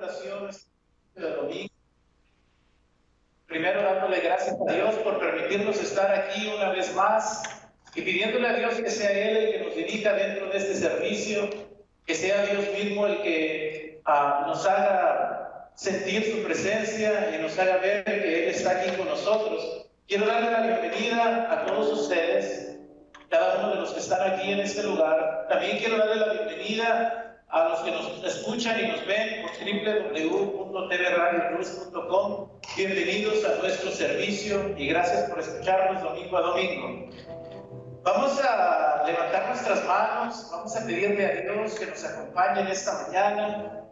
oración de domingo. Primero dándole gracias a Dios por permitirnos estar aquí una vez más y pidiéndole a Dios que sea Él el que nos dirija dentro de este servicio, que sea Dios mismo el que nos haga sentir su presencia y nos haga ver que Él está aquí con nosotros. Quiero darle la bienvenida a todos ustedes, cada uno de los que están aquí en este lugar. También quiero darle la bienvenida a los que nos escuchan y nos ven por www.tvradioluz.com. Bienvenidos a nuestro servicio y gracias por escucharnos domingo a domingo. Vamos a levantar nuestras manos, vamos a pedirle a Dios que nos acompañe en esta mañana.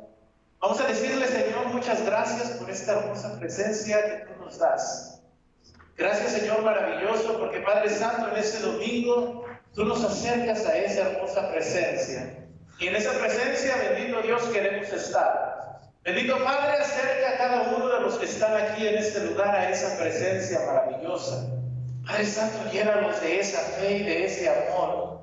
Vamos a decirle, Señor, muchas gracias por esta hermosa presencia que tú nos das. Gracias, Señor maravilloso, porque Padre Santo, en este domingo tú nos acercas a esa hermosa presencia. Y en esa presencia, bendito Dios, queremos estar. Bendito Padre, acerca a cada uno de los que están aquí en este lugar a esa presencia maravillosa. Padre Santo, llénalos de esa fe y de ese amor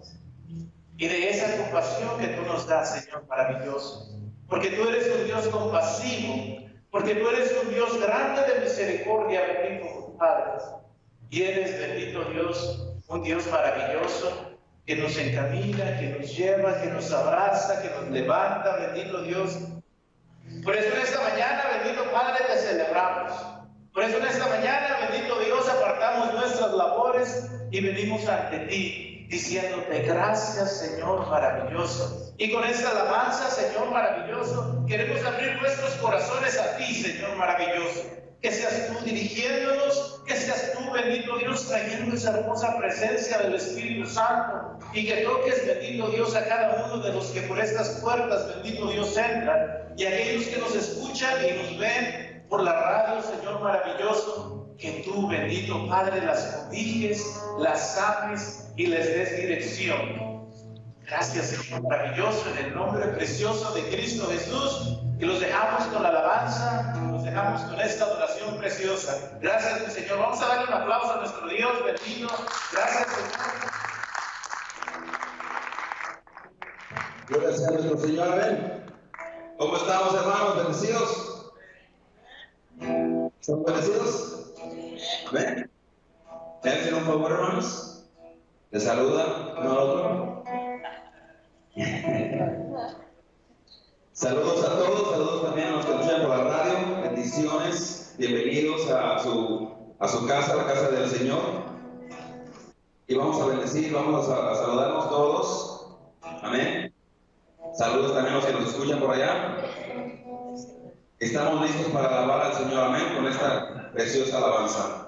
y de esa compasión que tú nos das, Señor maravilloso. Porque tú eres un Dios compasivo, porque tú eres un Dios grande de misericordia, bendito Padre. Y eres, bendito Dios, un Dios maravilloso, que nos encamina, que nos lleva, que nos abraza, que nos levanta, bendito Dios. Por eso en esta mañana, bendito Padre, te celebramos. Por eso en esta mañana, bendito Dios, apartamos nuestras labores y venimos ante ti, diciéndote gracias, Señor maravilloso. Y con esta alabanza, Señor maravilloso, queremos abrir nuestros corazones a ti, Señor maravilloso. Que seas tú dirigiéndonos, que seas tú, bendito Dios, trayendo esa hermosa presencia del Espíritu Santo y que toques, bendito Dios, a cada uno de los que por estas puertas, bendito Dios, entran y aquellos que nos escuchan y nos ven por la radio, Señor maravilloso, que tú, bendito Padre, las cobijes, las sanes y les des dirección. Gracias, Señor maravilloso, en el nombre precioso de Cristo Jesús, y los dejamos con la alabanza, los dejamos con esta adoración preciosa. Gracias, mi Señor. Vamos a darle un aplauso a nuestro Dios bendito. Gracias, Señor. Gloria sea nuestro Señor, amén. ¿Cómo estamos, hermanos? ¿Bendecidos? ¿Son bendecidos? Amén. ¿Me hacen un favor, hermanos? ¿Les saluda uno al otro? Saludos a todos, saludos también a los que nos escuchan por la radio, bendiciones, bienvenidos a su casa, la casa del Señor. Y vamos a bendecir, vamos a saludarnos todos, amén. Saludos también a los que nos escuchan por allá. Estamos listos para alabar al Señor, amén, con esta preciosa alabanza.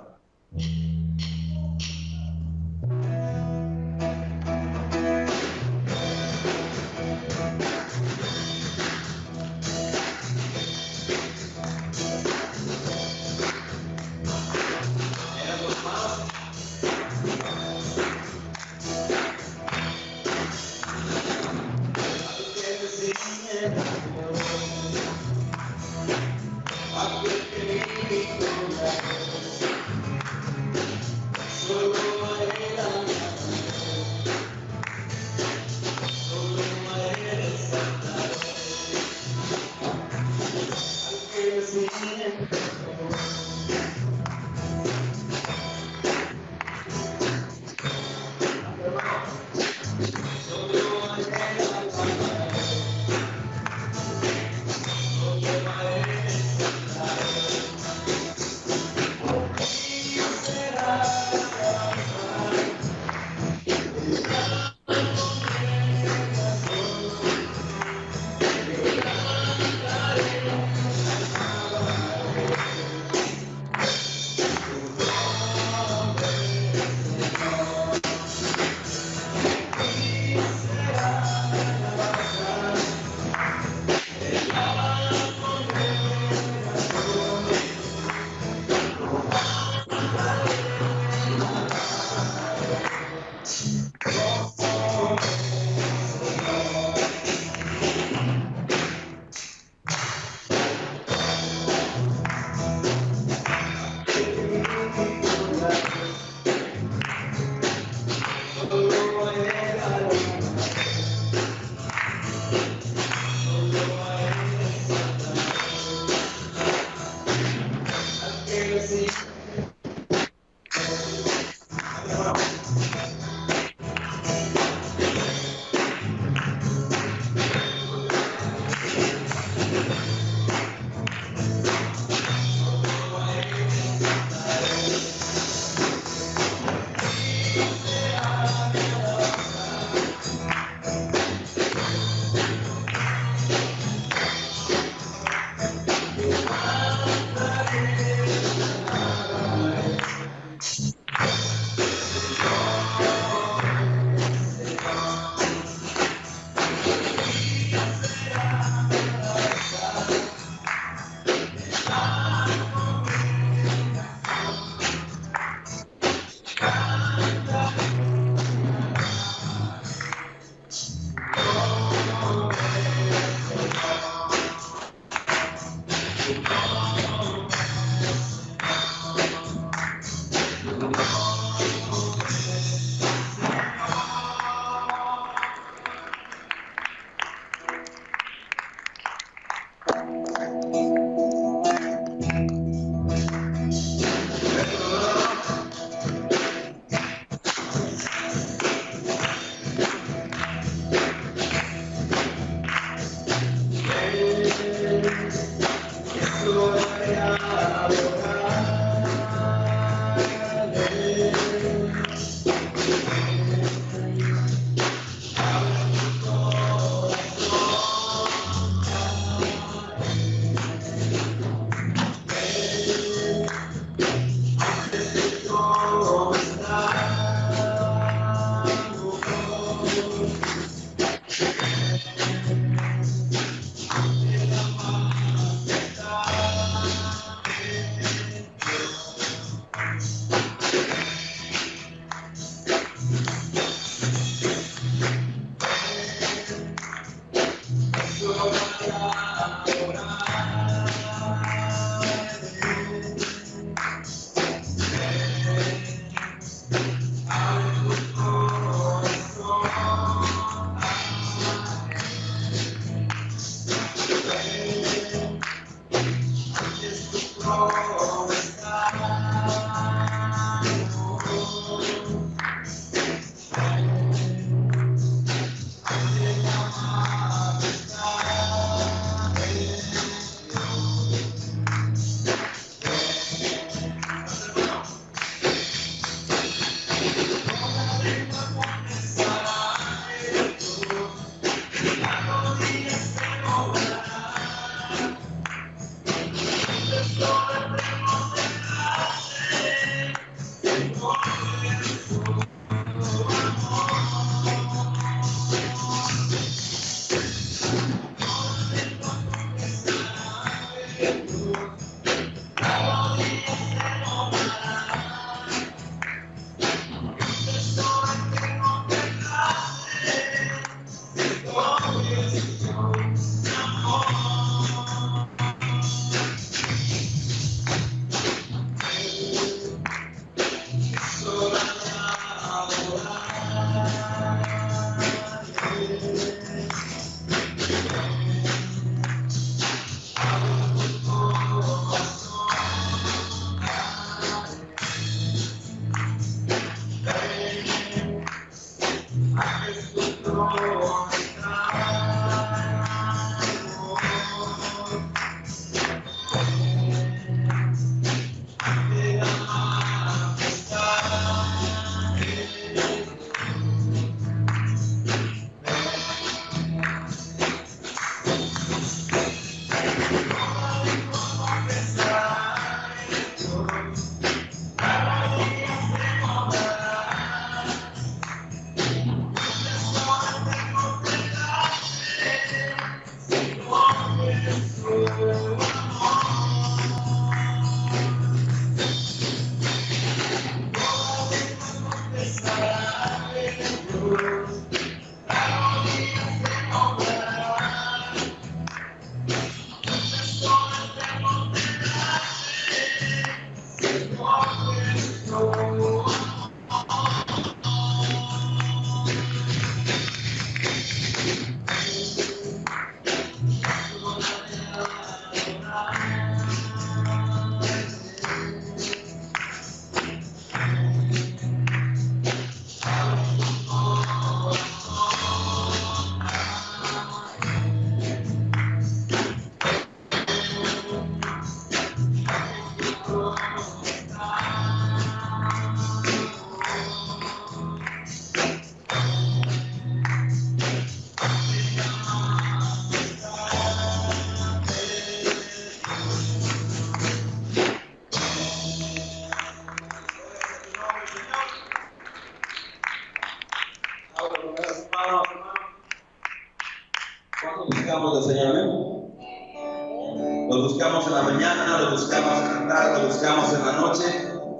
Lo buscamos en la mañana, lo buscamos en la tarde, lo buscamos en la noche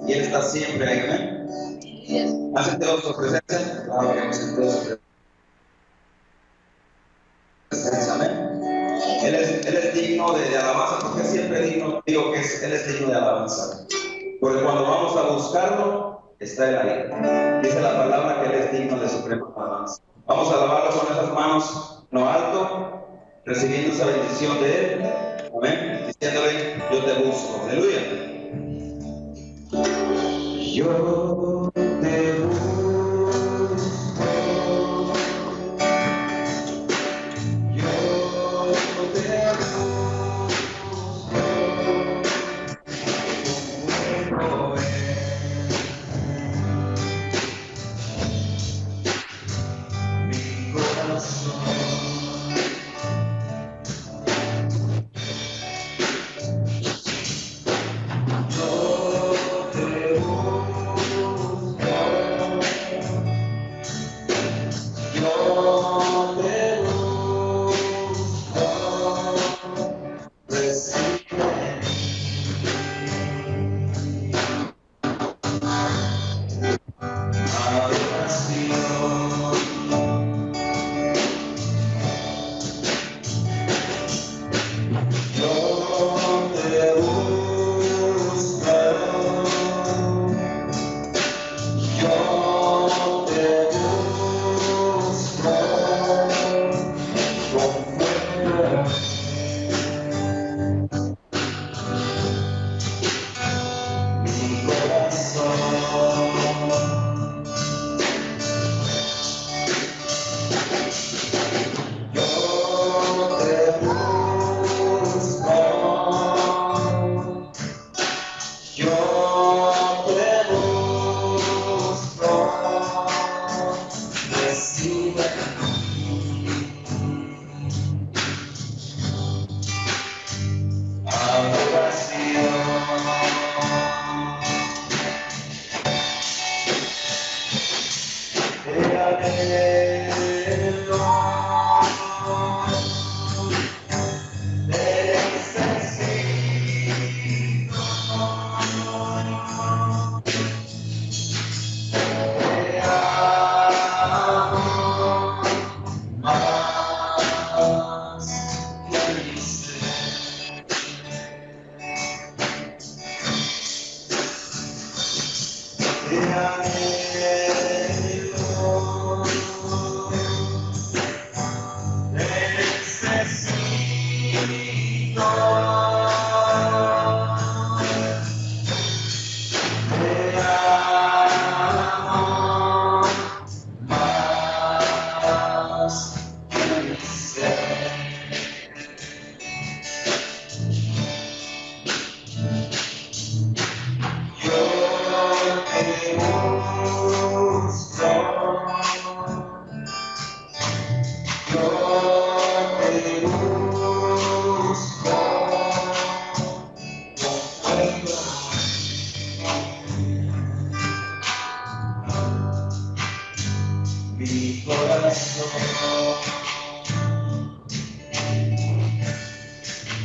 y Él está siempre ahí. Amén. ¿Has sentido su presencia? Claro que hemos sentido su presencia. Amén. Él es digno de alabanza, porque siempre digo que Él es digno de alabanza. Porque cuando vamos a buscarlo, está Él ahí. Dice la palabra que Él es digno de suprema alabanza. Vamos a alabarlo con esas manos en lo alto, recibiendo esa bendición de Él. Amén. Diciéndole, yo te busco. Aleluya. Yo te busco.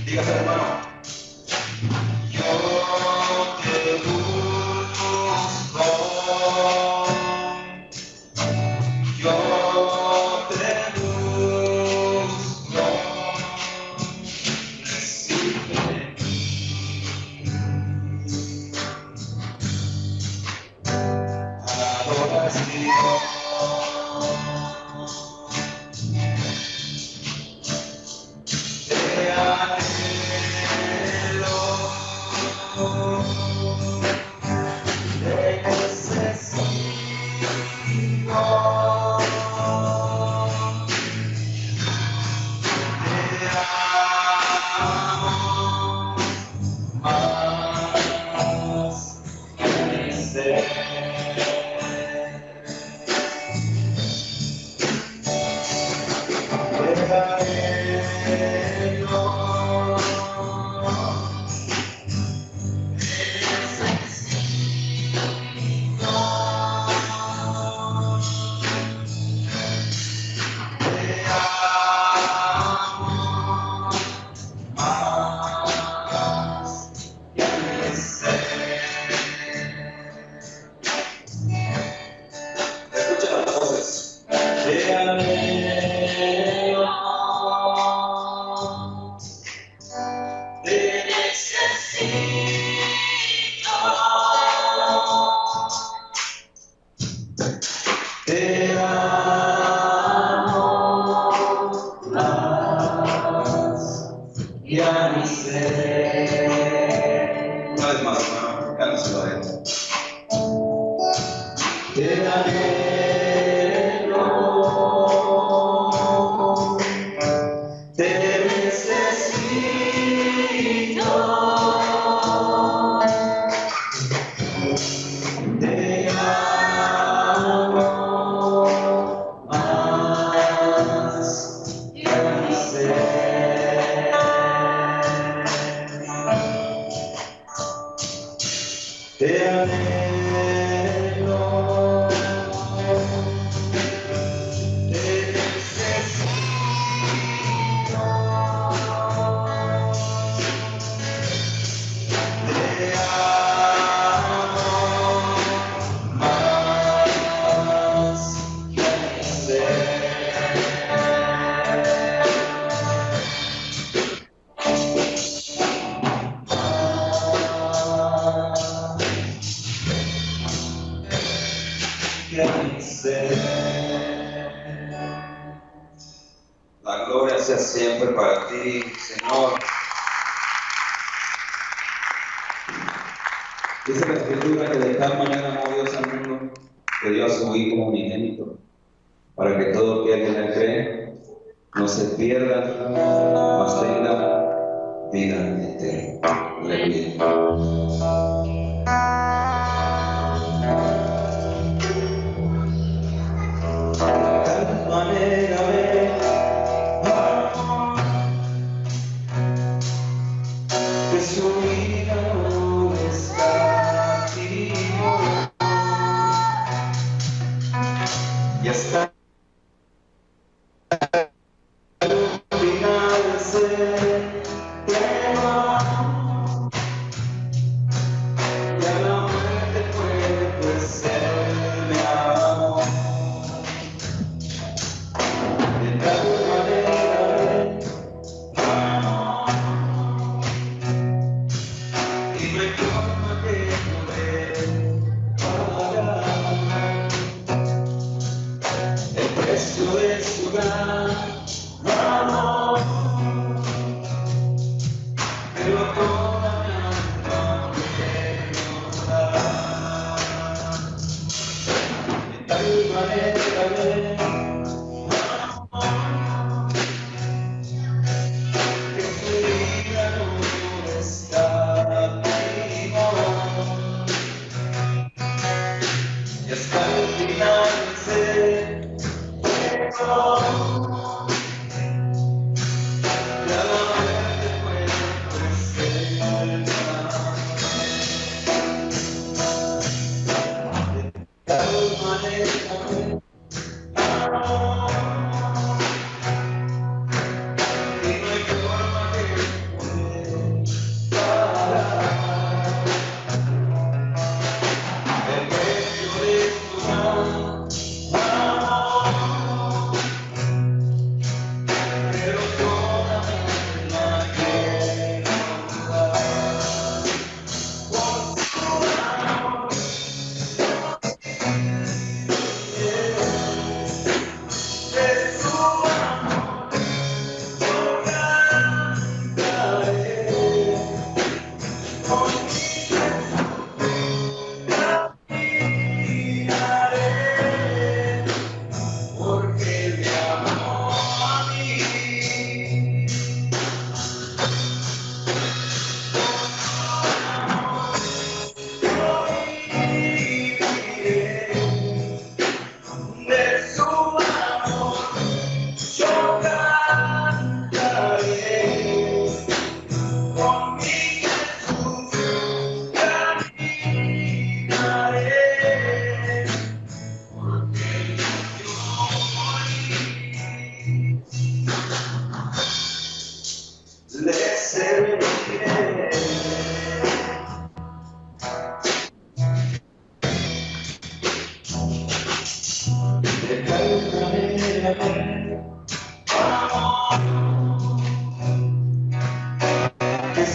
Dígase, hermano. Yo te busco. Yo te busco. Recibe adoración. Te anhelo. La gloria sea siempre para ti, Señor. Dice la Escritura que de tal manera amó Dios al mundo que dio a su Hijo unigénito, para que todo aquel que en él cree no se pierda, mas tenga vida eterna. Aleluya.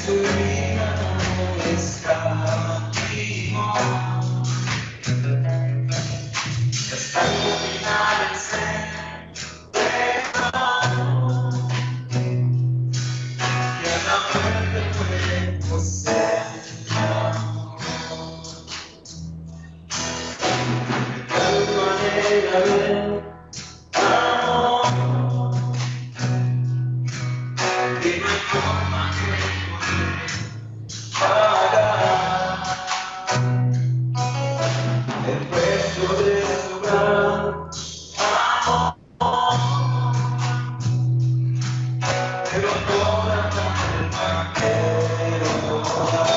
su vida no escatimó. Hasta iluminar el centro, y a la muerte puede poseer. De tal manera de amor, que no hay forma que puede pagar el precio de su gran amor. Pero toda alma quiero dar.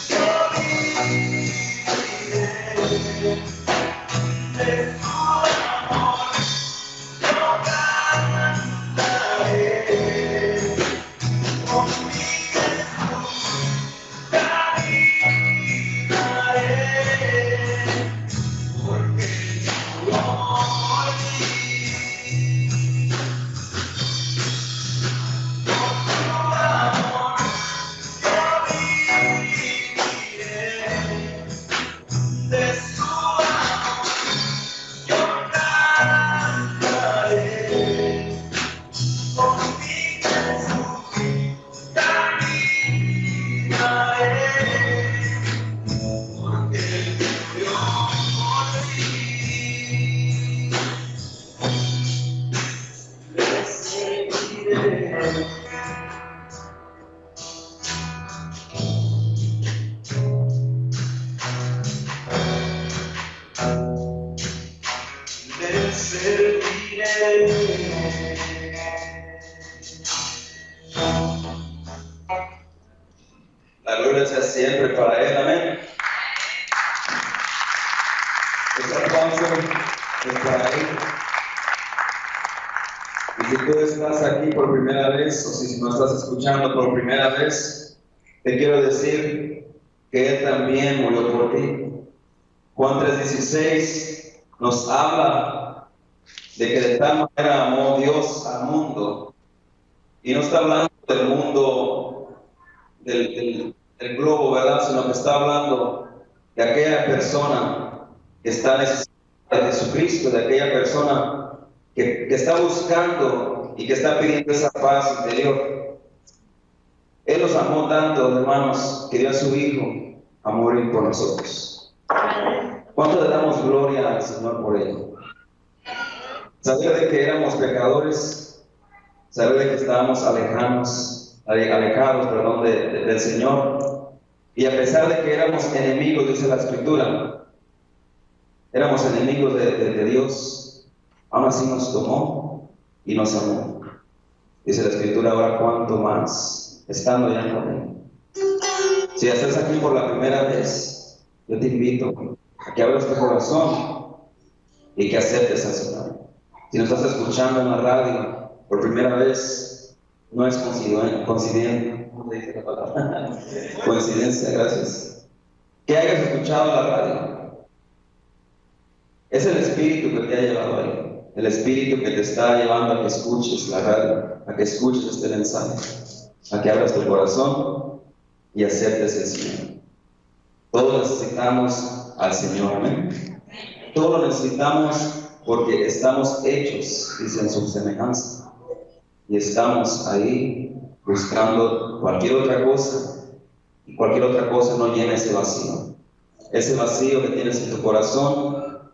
Yo viviré de su amor, yo cantaré con mi Jesús, caminaré, porque yo de su amor, yo cantaré con mi Jesús, caminaré, porque yo le seguiré. Le serviré. La gloria sea siempre para Él, amén. Ese aplauso es para Él. Y si tú estás aquí por primera vez, o si no estás escuchando por primera vez, te quiero decir que Él también murió por ti. Juan 3:16 nos habla de que de tal manera amó Dios al mundo. Y no está hablando del mundo, del globo, ¿verdad? Sino que está hablando de aquella persona que está necesitada de Jesucristo, de aquella persona que está buscando y que está pidiendo esa paz interior. Él nos amó tanto, hermanos, que dio a su Hijo a morir por nosotros. ¿Cuánto le damos gloria al Señor por ello? Saber de que éramos pecadores, saber de que estábamos alejados, del Señor, y a pesar de que éramos enemigos, dice la Escritura, éramos enemigos de Dios, aún así nos tomó y nos amó. Dice la Escritura, ahora cuánto más, estando ya con Él. Si estás aquí por la primera vez, yo te invito a que abras tu corazón y que aceptes al Señor. Si nos estás escuchando en la radio por primera vez, no es coincidencia, ¿cómo se dice la palabra? Coincidencia, gracias. Que hayas escuchado la radio. Es el Espíritu que te ha llevado ahí. El Espíritu que te está llevando a que escuches la radio, a que escuches este mensaje, a que abras tu corazón y aceptes el Señor. Todos necesitamos al Señor, amén. Todos lo necesitamos porque estamos hechos, dice, en su semejanza. Y estamos ahí buscando cualquier otra cosa, y cualquier otra cosa no llena ese vacío. Ese vacío que tienes en tu corazón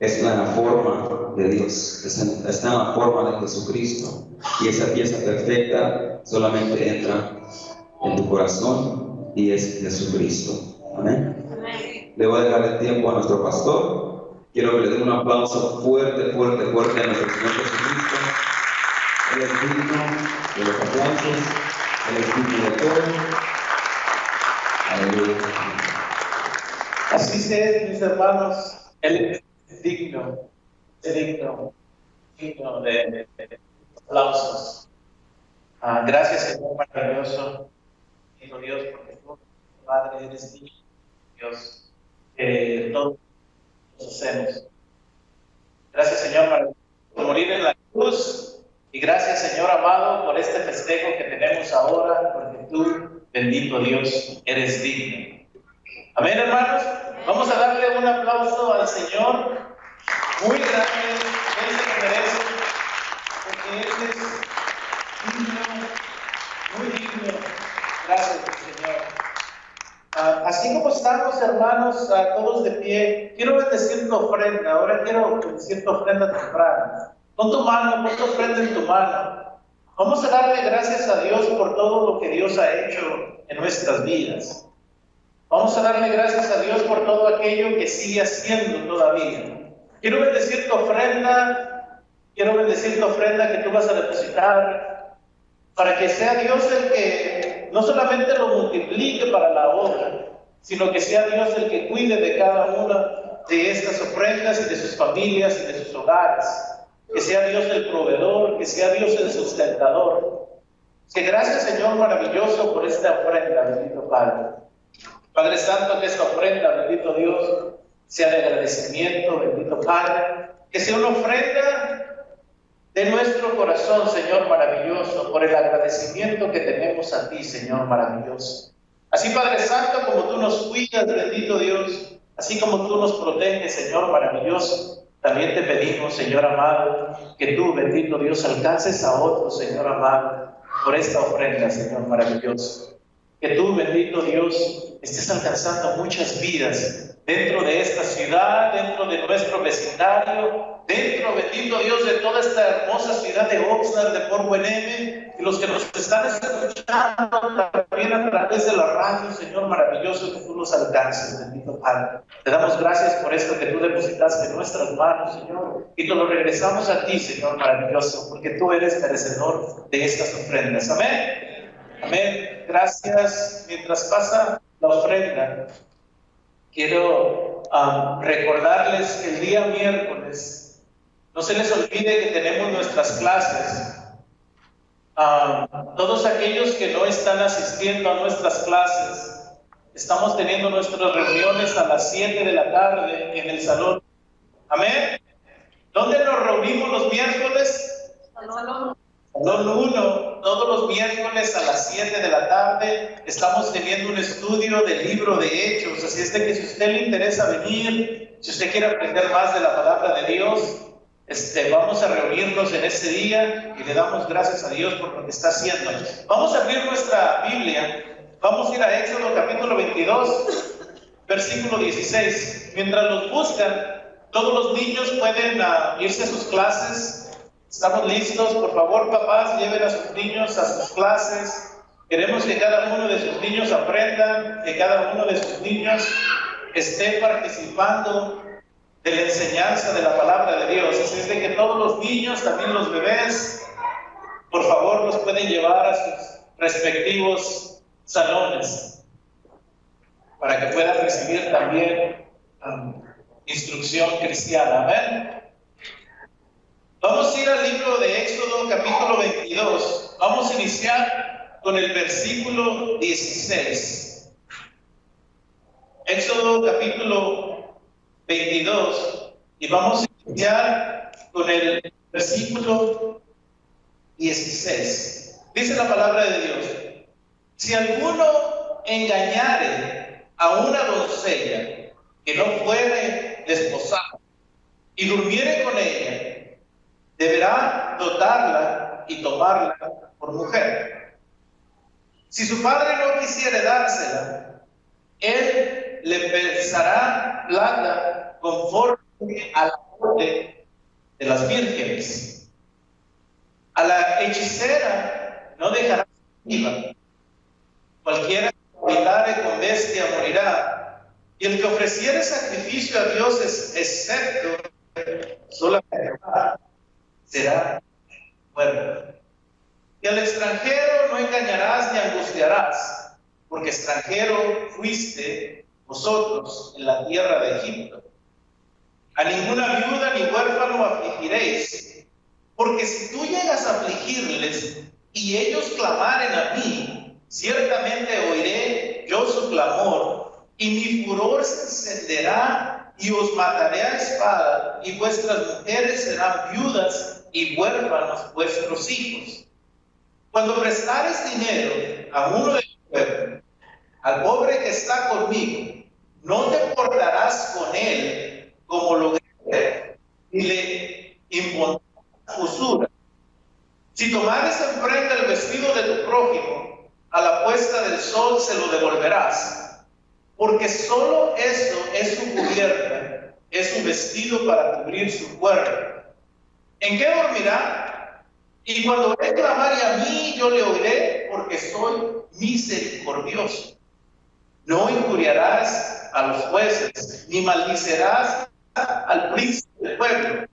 es en la forma de Dios, está en la forma de Jesucristo. Y esa pieza perfecta solamente entra en tu corazón y es Jesucristo. Amén. Le voy a dejar el tiempo a nuestro pastor. Quiero que le den un aplauso fuerte, fuerte, fuerte a nuestro Señor Jesucristo. Él es digno de los aplausos, Él es digno de todo. Aleluya. Así es, mis hermanos, Él es digno de aplausos. Gracias, Señor maravilloso, Dios, porque tú, Padre, eres digno, Dios, que todos hacemos. Gracias, Señor, por morir en la cruz, y gracias, Señor amado, por este festejo que tenemos ahora, porque tú, bendito Dios, eres digno. Amén, hermanos. Vamos a darle un aplauso al Señor muy grande. Él se lo merece, porque Él es digno, muy digno. Gracias, Señor. Así como estamos, hermanos, todos de pie, quiero bendecir tu ofrenda. Ahora quiero bendecir tu ofrenda temprana. Pon tu mano, pon tu ofrenda en tu mano. Vamos a darle gracias a Dios por todo lo que Dios ha hecho en nuestras vidas. Vamos a darle gracias a Dios por todo aquello que sigue haciendo todavía. Quiero bendecir tu ofrenda que tú vas a depositar, para que sea Dios el que no solamente lo multiplique para la obra, sino que sea Dios el que cuide de cada una de estas ofrendas y de sus familias y de sus hogares. Que sea Dios el proveedor, que sea Dios el sustentador. Que gracias, Señor maravilloso, por esta ofrenda, bendito Padre. Padre Santo, que esta ofrenda, bendito Dios, sea de agradecimiento, bendito Padre. Que sea una ofrenda de nuestro corazón, Señor maravilloso, por el agradecimiento que tenemos a ti, Señor maravilloso. Así, Padre Santo, como tú nos cuidas, bendito Dios, así como tú nos proteges, Señor maravilloso, también te pedimos, Señor amado, que tú, bendito Dios, alcances a otros, Señor amado, por esta ofrenda, Señor maravilloso. Que tú, bendito Dios, estés alcanzando muchas vidas dentro de esta ciudad, dentro de nuestro vecindario, dentro, bendito Dios, de toda esta hermosa ciudad de Oxnard, de Port Hueneme, y los que nos están escuchando también a través de la radio, Señor maravilloso, que tú nos alcances, bendito Padre. Te damos gracias por esto que tú depositaste en nuestras manos, Señor, y te lo regresamos a ti, Señor maravilloso, porque tú eres merecedor de estas ofrendas. Amén. Amén. Gracias. Mientras pasa la ofrenda, quiero recordarles que el día miércoles, no se les olvide que tenemos nuestras clases. Todos aquellos que no están asistiendo a nuestras clases, estamos teniendo nuestras reuniones a las 7 de la tarde en el salón. Amén. ¿Dónde nos reunimos los miércoles? Salón 1, todos los miércoles a las 7 de la tarde estamos teniendo un estudio del libro de Hechos, así es de que si a usted le interesa venir, si usted quiere aprender más de la palabra de Dios, vamos a reunirnos en ese día y le damos gracias a Dios por lo que está haciendo. Vamos a abrir nuestra Biblia, vamos a ir a Éxodo capítulo 22, versículo 16. Mientras los buscan, todos los niños pueden irse a sus clases. ¿Estamos listos? Por favor, papás, lleven a sus niños a sus clases. Queremos que cada uno de sus niños aprendan, que cada uno de sus niños esté participando de la enseñanza de la palabra de Dios. Así es de que todos los niños, también los bebés, por favor, los pueden llevar a sus respectivos salones para que puedan recibir también instrucción cristiana. Amén. Vamos a ir al libro de Éxodo, capítulo 22. Vamos a iniciar con el versículo 16. Éxodo, capítulo 22. Y vamos a iniciar con el versículo 16. Dice la palabra de Dios: si alguno engañare a una doncella que no fuere desposada y durmiere con ella, deberá dotarla y tomarla por mujer. Si su padre no quisiere dársela, él le pesará plata conforme a la orden de las vírgenes. A la hechicera no dejará viva. Cualquiera que habitare con bestia morirá. Y el que ofreciere sacrificio a dioses, excepto solamente será muerto. Y al extranjero no engañarás ni angustiarás, porque extranjero fuiste vosotros en la tierra de Egipto. A ninguna viuda ni huérfano afligiréis, porque si tú llegas a afligirles y ellos clamaren a mí, ciertamente oiré yo su clamor, y mi furor se encenderá y os mataré a espada, y vuestras mujeres serán viudas y huérfanos vuestros hijos. Cuando prestares dinero a uno de tu pueblo, al pobre que está conmigo, no te portarás con él como lo que y le impondrás usura. Si tomares en prenda el vestido de tu prójimo, a la puesta del sol se lo devolverás, porque solo eso es su cubierta, es su vestido para cubrir su cuerpo. ¿En qué dormirá? Y cuando él clamare a mí, yo le oiré, porque soy misericordioso. No injuriarás a los jueces, ni maldicerás al príncipe del pueblo.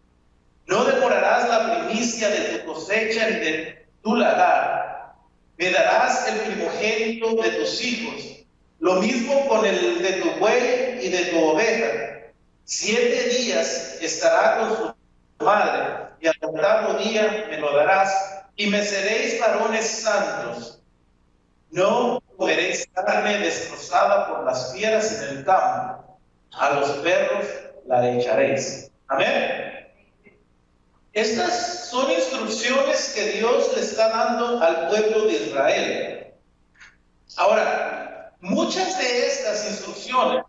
No demorarás la primicia de tu cosecha ni de tu lagar. Me darás el primogénito de tus hijos. Lo mismo con el de tu buey y de tu oveja. 7 días estará con su madre, y al 8º día me lo darás, y me seréis varones santos. No comeréis carne destrozada por las fieras en el campo. A los perros la echaréis. Amén. Estas son instrucciones que Dios le está dando al pueblo de Israel. Ahora, muchas de estas instrucciones,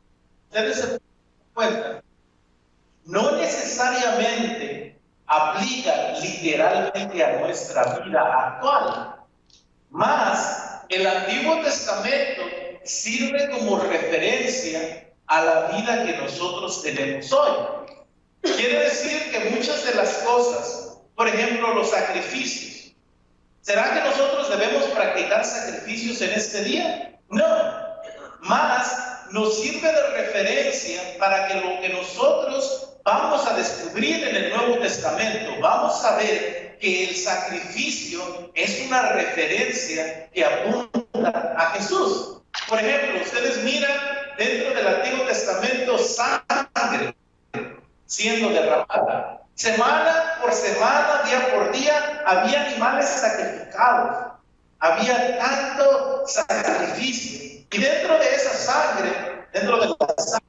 ustedes se dan cuenta, no necesariamente aplican literalmente a nuestra vida actual. Más, el Antiguo Testamento sirve como referencia a la vida que nosotros tenemos hoy. Quiere decir que muchas de las cosas, por ejemplo, los sacrificios, ¿será que nosotros debemos practicar sacrificios en este día? No. Más, nos sirve de referencia para que lo que nosotros vamos a descubrir en el Nuevo Testamento, vamos a ver que el sacrificio es una referencia que apunta a Jesús. Por ejemplo, ustedes miran dentro del Antiguo Testamento sangre siendo derramada. Semana por semana, día por día, había animales sacrificados. Había tanto sacrificio. Y dentro de esa sangre, dentro de la sangre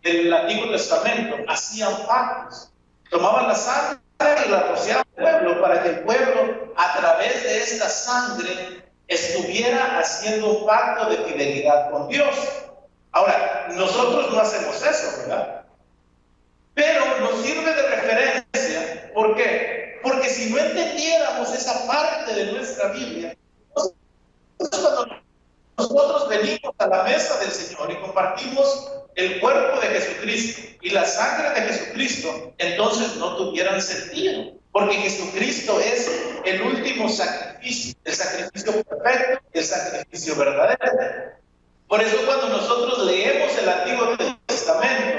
del Antiguo Testamento, hacían pactos. Tomaban la sangre y la rociaban al pueblo para que el pueblo, a través de esta sangre, estuviera haciendo un pacto de fidelidad con Dios. Ahora, nosotros no hacemos eso, ¿verdad? Pero nos sirve de referencia. ¿Por qué? Porque si no entendiéramos esa parte de nuestra Biblia, cuando nosotros venimos a la mesa del Señor y compartimos el cuerpo de Jesucristo y la sangre de Jesucristo, entonces no tuvieran sentido. Porque Jesucristo es el último sacrificio, el sacrificio perfecto, el sacrificio verdadero. Por eso cuando nosotros leemos el Antiguo Testamento,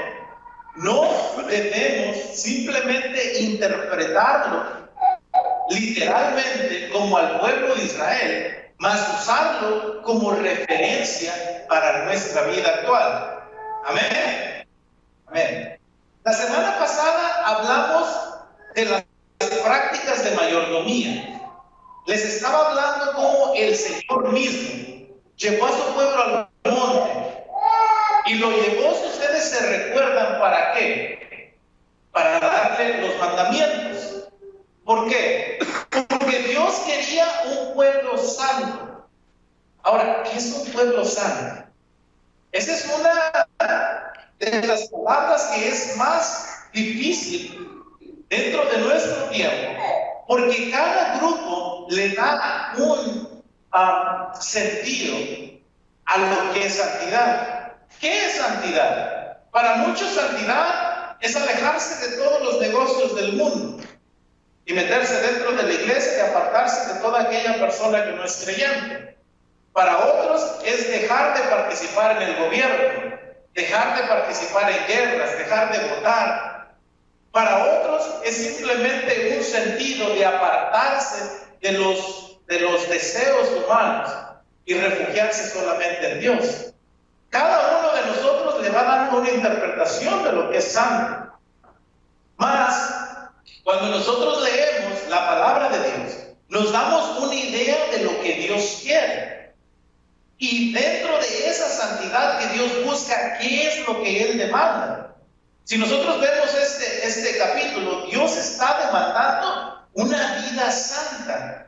no debemos simplemente interpretarlo literalmente como al pueblo de Israel, mas usarlo como referencia para nuestra vida actual. Amén. Amén. La semana pasada hablamos de las prácticas de mayordomía. Les estaba hablando cómo el Señor mismo llevó a su pueblo al monte. Y lo llevó, si ustedes se recuerdan, ¿para qué? Para darle los mandamientos. ¿Por qué? Porque Dios quería un pueblo santo. Ahora, ¿qué es un pueblo santo? Esa es una de las palabras que es más difícil dentro de nuestro tiempo, porque cada grupo le da un sentido a lo que es santidad. ¿Qué es santidad? Para muchos santidad es alejarse de todos los negocios del mundo y meterse dentro de la iglesia y apartarse de toda aquella persona que no es creyente. Para otros es dejar de participar en el gobierno, dejar de participar en guerras, dejar de votar. Para otros es simplemente un sentido de apartarse de los deseos humanos y refugiarse solamente en Dios. Cada uno de nosotros le va dando una interpretación de lo que es santo. Más, cuando nosotros leemos la palabra de Dios, nos damos una idea de lo que Dios quiere. Y dentro de esa santidad que Dios busca, ¿qué es lo que Él demanda? Si nosotros vemos este capítulo, Dios está demandando una vida santa,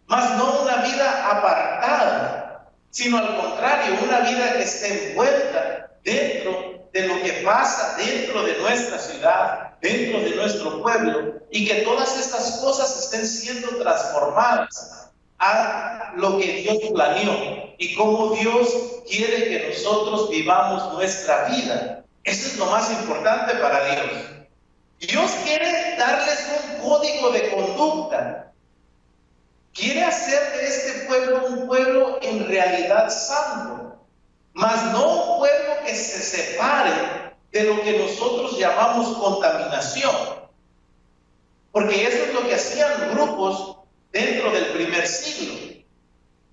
mas no una vida apartada, sino al contrario, una vida que esté envuelta dentro de lo que pasa dentro de nuestra ciudad, dentro de nuestro pueblo, y que todas estas cosas estén siendo transformadas a lo que Dios planeó y cómo Dios quiere que nosotros vivamos nuestra vida. Eso es lo más importante para Dios. Dios quiere darles un código de conducta. Quiere hacer de este pueblo un pueblo en realidad santo, mas no un pueblo que se separe de lo que nosotros llamamos contaminación. Porque eso es lo que hacían grupos dentro del primer siglo.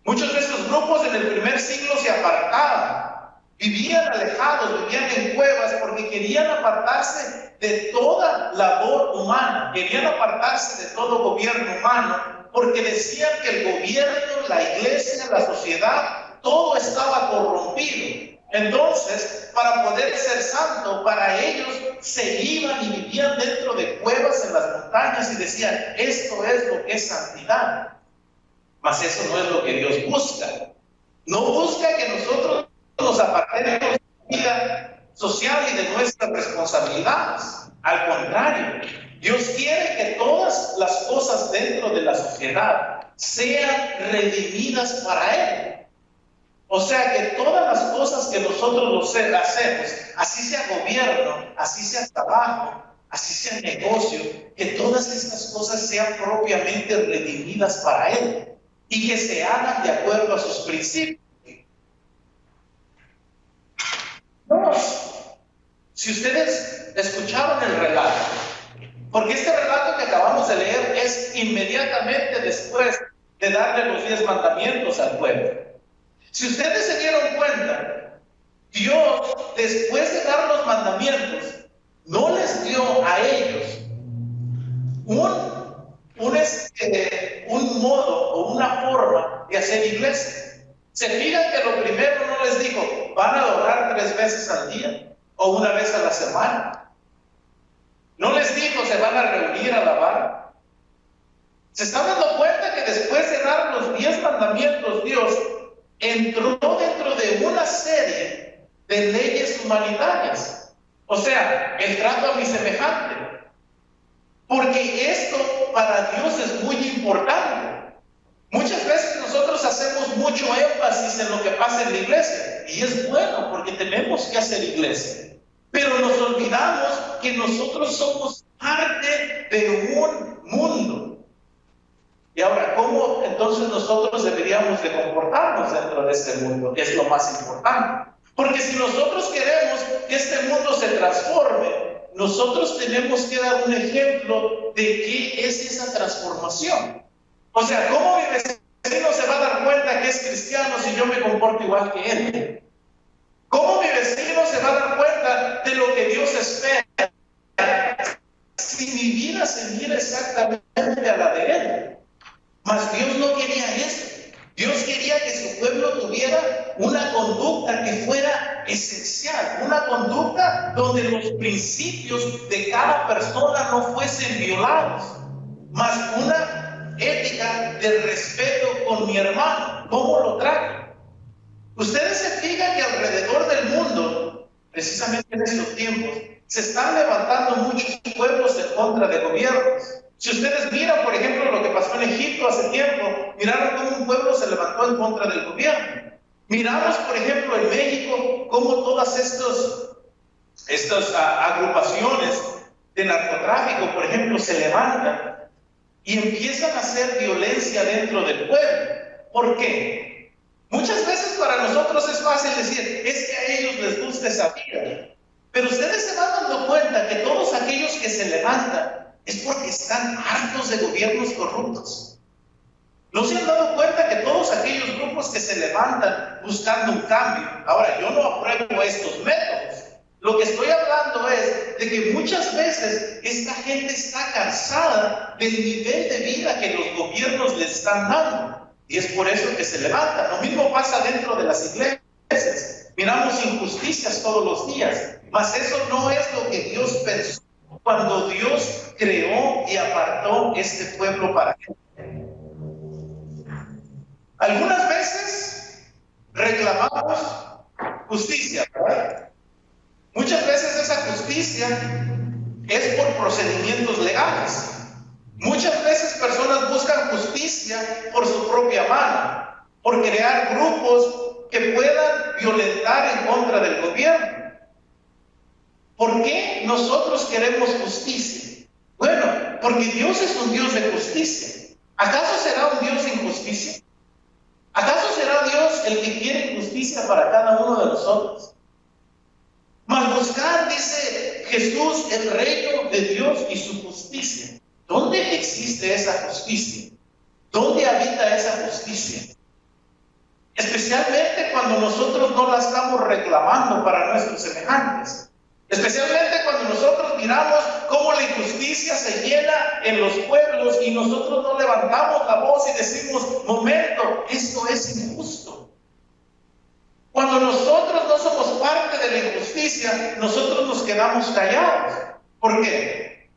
Muchos de esos grupos en el primer siglo se apartaban, vivían alejados, vivían en cuevas porque querían apartarse de toda labor humana, querían apartarse de todo gobierno humano, porque decían que el gobierno, la iglesia, la sociedad, todo estaba corrompido. Entonces, para poder ser santo, para ellos se iban y vivían dentro de cuevas en las montañas y decían, esto es lo que es santidad. Mas eso no es lo que Dios busca. No busca que nosotros nos apartemos de la vida social y de nuestras responsabilidades. Al contrario, Dios quiere que todas las cosas dentro de la sociedad sean redimidas para Él. O sea, que todas las cosas que nosotros hacemos, así sea gobierno, así sea trabajo, así sea negocio, que todas estas cosas sean propiamente redimidas para Él y que se hagan de acuerdo a sus principios. Dos, si ustedes escucharon el relato, porque este relato que acabamos de leer es inmediatamente después de darle los 10 mandamientos al pueblo. Si ustedes se dieron cuenta, Dios, después de dar los mandamientos, no les dio a ellos un modo o una forma de hacer iglesia. Se fijan que lo primero no les dijo, van a adorar 3 veces al día o una vez a la semana. No les dijo, se van a reunir a alabar. Se están dando cuenta que después de dar los 10 mandamientos, Dios entró dentro de una serie de leyes humanitarias. O sea, el trato a mi semejante. Porque esto para Dios es muy importante. Muchas veces nosotros hacemos mucho énfasis en lo que pasa en la iglesia. Y es bueno porque tenemos que hacer iglesia. Pero nos olvidamos que nosotros somos parte de un mundo. Y ahora, ¿cómo entonces nosotros deberíamos de comportarnos dentro de este mundo? Es lo más importante. Porque si nosotros queremos que este mundo se transforme, nosotros tenemos que dar un ejemplo de qué es esa transformación. O sea, ¿cómo mi vecino se va a dar cuenta que es cristiano si yo me comporto igual que él? ¿Cómo mi vecino se va a dar cuenta de lo que Dios espera si mi vida se mira exactamente a la de él? Mas Dios no quería eso. Dios quería que su pueblo tuviera una conducta que fuera esencial, una conducta donde los principios de cada persona no fuesen violados, mas una ética de respeto con mi hermano. ¿Cómo lo trato? Ustedes se fijan que alrededor del mundo, precisamente en estos tiempos, se están levantando muchos pueblos en contra de gobiernos. Si ustedes miran, por ejemplo, lo que pasó en Egipto hace tiempo, miraron cómo un pueblo se levantó en contra del gobierno. Miramos, por ejemplo, en México, cómo todas estas agrupaciones de narcotráfico, por ejemplo, se levantan y empiezan a hacer violencia dentro del pueblo. ¿Por qué? Muchas veces para nosotros es fácil decir, es que a ellos les gusta esa vida. Pero ustedes se van dando cuenta que todos aquellos que se levantan es porque están hartos de gobiernos corruptos. ¿No se han dado cuenta que todos aquellos grupos que se levantan buscando un cambio? Ahora, yo no apruebo estos métodos. Lo que estoy hablando es de que muchas veces esta gente está cansada del nivel de vida que los gobiernos les están dando. Y es por eso que se levantan. Lo mismo pasa dentro de las iglesias. Miramos injusticias todos los días. Mas eso no es lo que Dios pensó cuando Dios creó y apartó este pueblo para él. Algunas veces reclamamos justicia, ¿verdad? Muchas veces esa justicia es por procedimientos legales. Muchas veces personas buscan justicia por su propia mano, por crear grupos que puedan violentar en contra del gobierno. ¿Por qué nosotros queremos justicia? Bueno, porque Dios es un Dios de justicia. ¿Acaso será un Dios sin justicia? ¿Acaso será Dios el que quiere justicia para cada uno de nosotros? Mas buscar, dice Jesús, el reino de Dios y su justicia. ¿Dónde existe esa justicia? ¿Dónde habita esa justicia? Especialmente cuando nosotros no la estamos reclamando para nuestros semejantes. Especialmente cuando nosotros miramos cómo la injusticia se llena en los pueblos y nosotros no levantamos la voz y decimos, momento, esto es injusto. Cuando nosotros no somos parte de la injusticia, nosotros nos quedamos callados. ¿Por qué?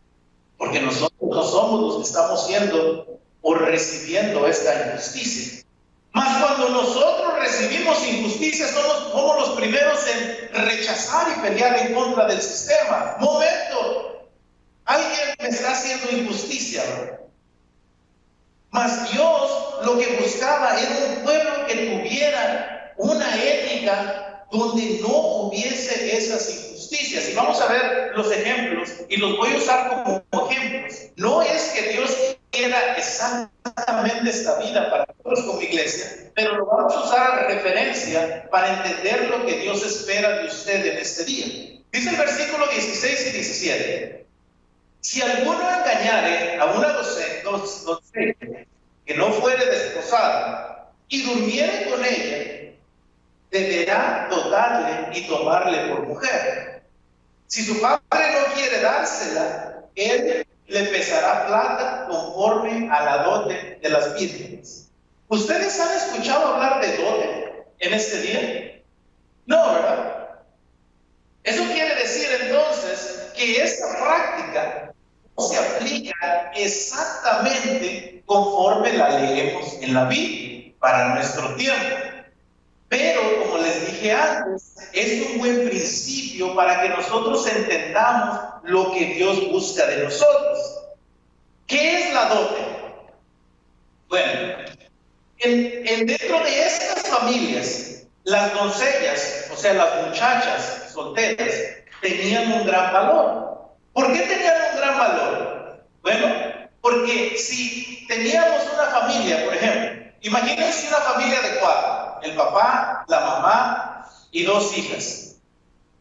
Porque nosotros no somos los que estamos siendo o recibiendo esta injusticia. Mas cuando nosotros recibimos injusticia, somos los primeros en rechazar y pelear en contra del sistema. Momento, alguien me está haciendo injusticia, ¿verdad? Mas Dios lo que buscaba era un pueblo que tuviera una ética donde no hubiese esas injusticias. Y vamos a ver los ejemplos, y los voy a usar como ejemplos. No es que Dios quiera exactamente esta vida para nosotros como iglesia, pero lo vamos a usar a referencia para entender lo que Dios espera de usted en este día. Dice el versículo 16 y 17. Si alguno engañare a una doncella que no fuere desposada y durmiere con ella, deberá dotarle y tomarle por mujer. Si su padre no quiere dársela, él le pesará plata conforme a la dote de las vírgenes. ¿Ustedes han escuchado hablar de dote en este día? No, ¿verdad? Eso quiere decir entonces que esta práctica no se aplica exactamente conforme la leemos en la Biblia para nuestro tiempo. Pero, como les dije antes, es un buen principio para que nosotros entendamos lo que Dios busca de nosotros. ¿Qué es la dote? Bueno, dentro de estas familias, las doncellas, o sea, las muchachas solteras, tenían un gran valor. ¿Por qué tenían un gran valor? Bueno, porque si teníamos una familia, por ejemplo, imagínense una familia de 4. El papá, la mamá y 2 hijas.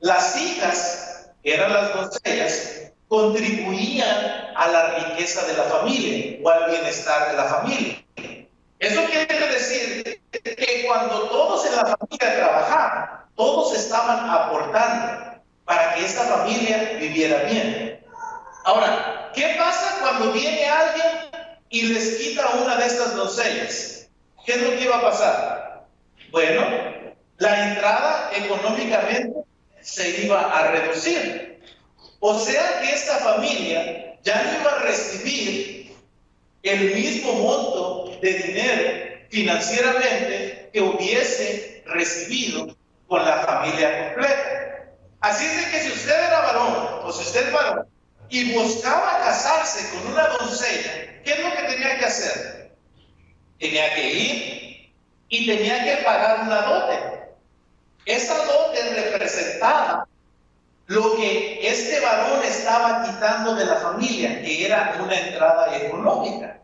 Las hijas, eran las doncellas, contribuían a la riqueza de la familia o al bienestar de la familia. Eso quiere decir que cuando todos en la familia trabajaban, todos estaban aportando para que esta familia viviera bien. Ahora, ¿qué pasa cuando viene alguien y les quita una de estas doncellas? ¿Qué es lo que iba a pasar? Bueno, la entrada económicamente se iba a reducir. O sea que esta familia ya no iba a recibir el mismo monto de dinero financieramente que hubiese recibido con la familia completa. Así es de que si usted era varón o si usted es varón y buscaba casarse con una doncella, ¿qué es lo que tenía que hacer? Tenía que ir y tenía que pagar una dote. Esa dote representaba lo que este varón estaba quitando de la familia, que era una entrada económica.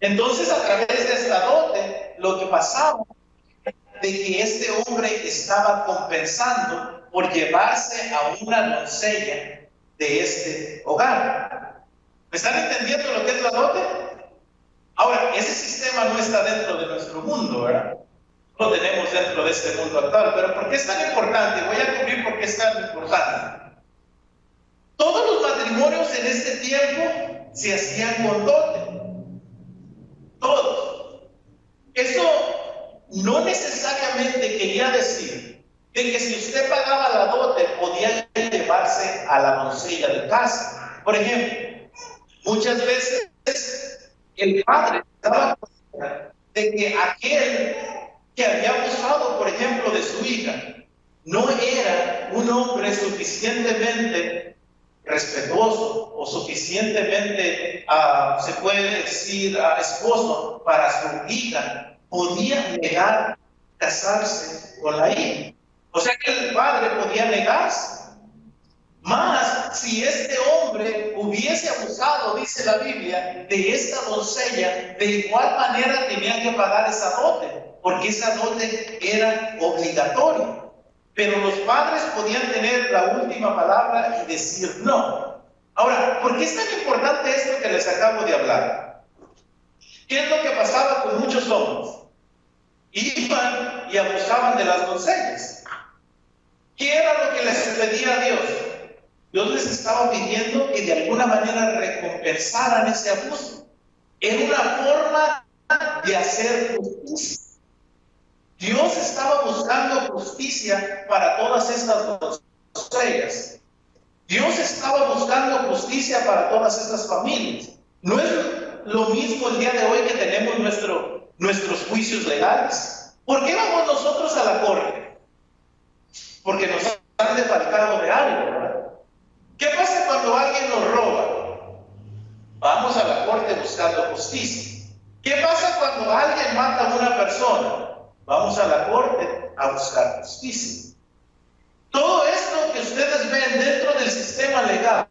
Entonces, a través de esta dote, lo que pasaba de que este hombre estaba compensando por llevarse a una doncella de este hogar. ¿Me están entendiendo lo que es la dote? Ahora, ese sistema no está dentro de nuestro mundo, ¿verdad? No lo tenemos dentro de este mundo actual. Pero ¿por qué es tan importante? Voy a cubrir por qué es tan importante. Todos los matrimonios en este tiempo se hacían con dote. Todos. Eso no necesariamente quería decir de que si usted pagaba la dote podía llevarse a la doncella de casa. Por ejemplo, muchas veces el padre estaba consciente de que aquel que había abusado, por ejemplo, de su hija, no era un hombre suficientemente respetuoso o suficientemente, se puede decir, esposo para su hija, podía negar casarse con la hija. O sea que el padre podía negarse. Más, si este hombre hubiese abusado, dice la Biblia, de esta doncella, de igual manera tenía que pagar esa dote, porque esa dote era obligatoria. Pero los padres podían tener la última palabra y decir no. Ahora, ¿por qué es tan importante esto que les acabo de hablar? ¿Qué es lo que pasaba con muchos hombres? Iban y abusaban de las doncellas. ¿Qué era lo que les pedía a Dios? Dios les estaba pidiendo que de alguna manera recompensaran ese abuso. Era una forma de hacer justicia. Dios estaba buscando justicia para todas estas doncellas. Dios estaba buscando justicia para todas estas familias. No es lo mismo el día de hoy que tenemos nuestros juicios legales. ¿Por qué vamos nosotros a la corte? Porque nos han defalcado de algo, ¿verdad? ¿Qué pasa cuando alguien nos roba? Vamos a la corte buscando justicia. ¿Qué pasa cuando alguien mata a una persona? Vamos a la corte a buscar justicia. Todo esto que ustedes ven dentro del sistema legal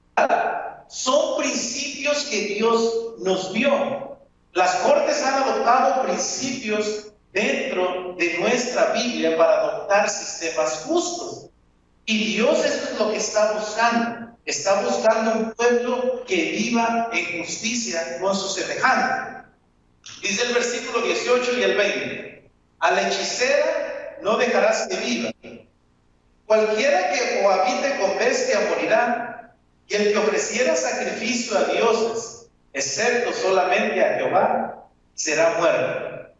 son principios que Dios nos dio. Las cortes han adoptado principios dentro de nuestra Biblia para adoptar sistemas justos. Y Dios eso es lo que está buscando. Está buscando un pueblo que viva en justicia con su semejante. Dice el versículo 18 y el 20. A la hechicera no dejarás que viva. Cualquiera que cohabite con bestia morirá, y el que ofreciera sacrificio a dioses, excepto solamente a Jehová, será muerto.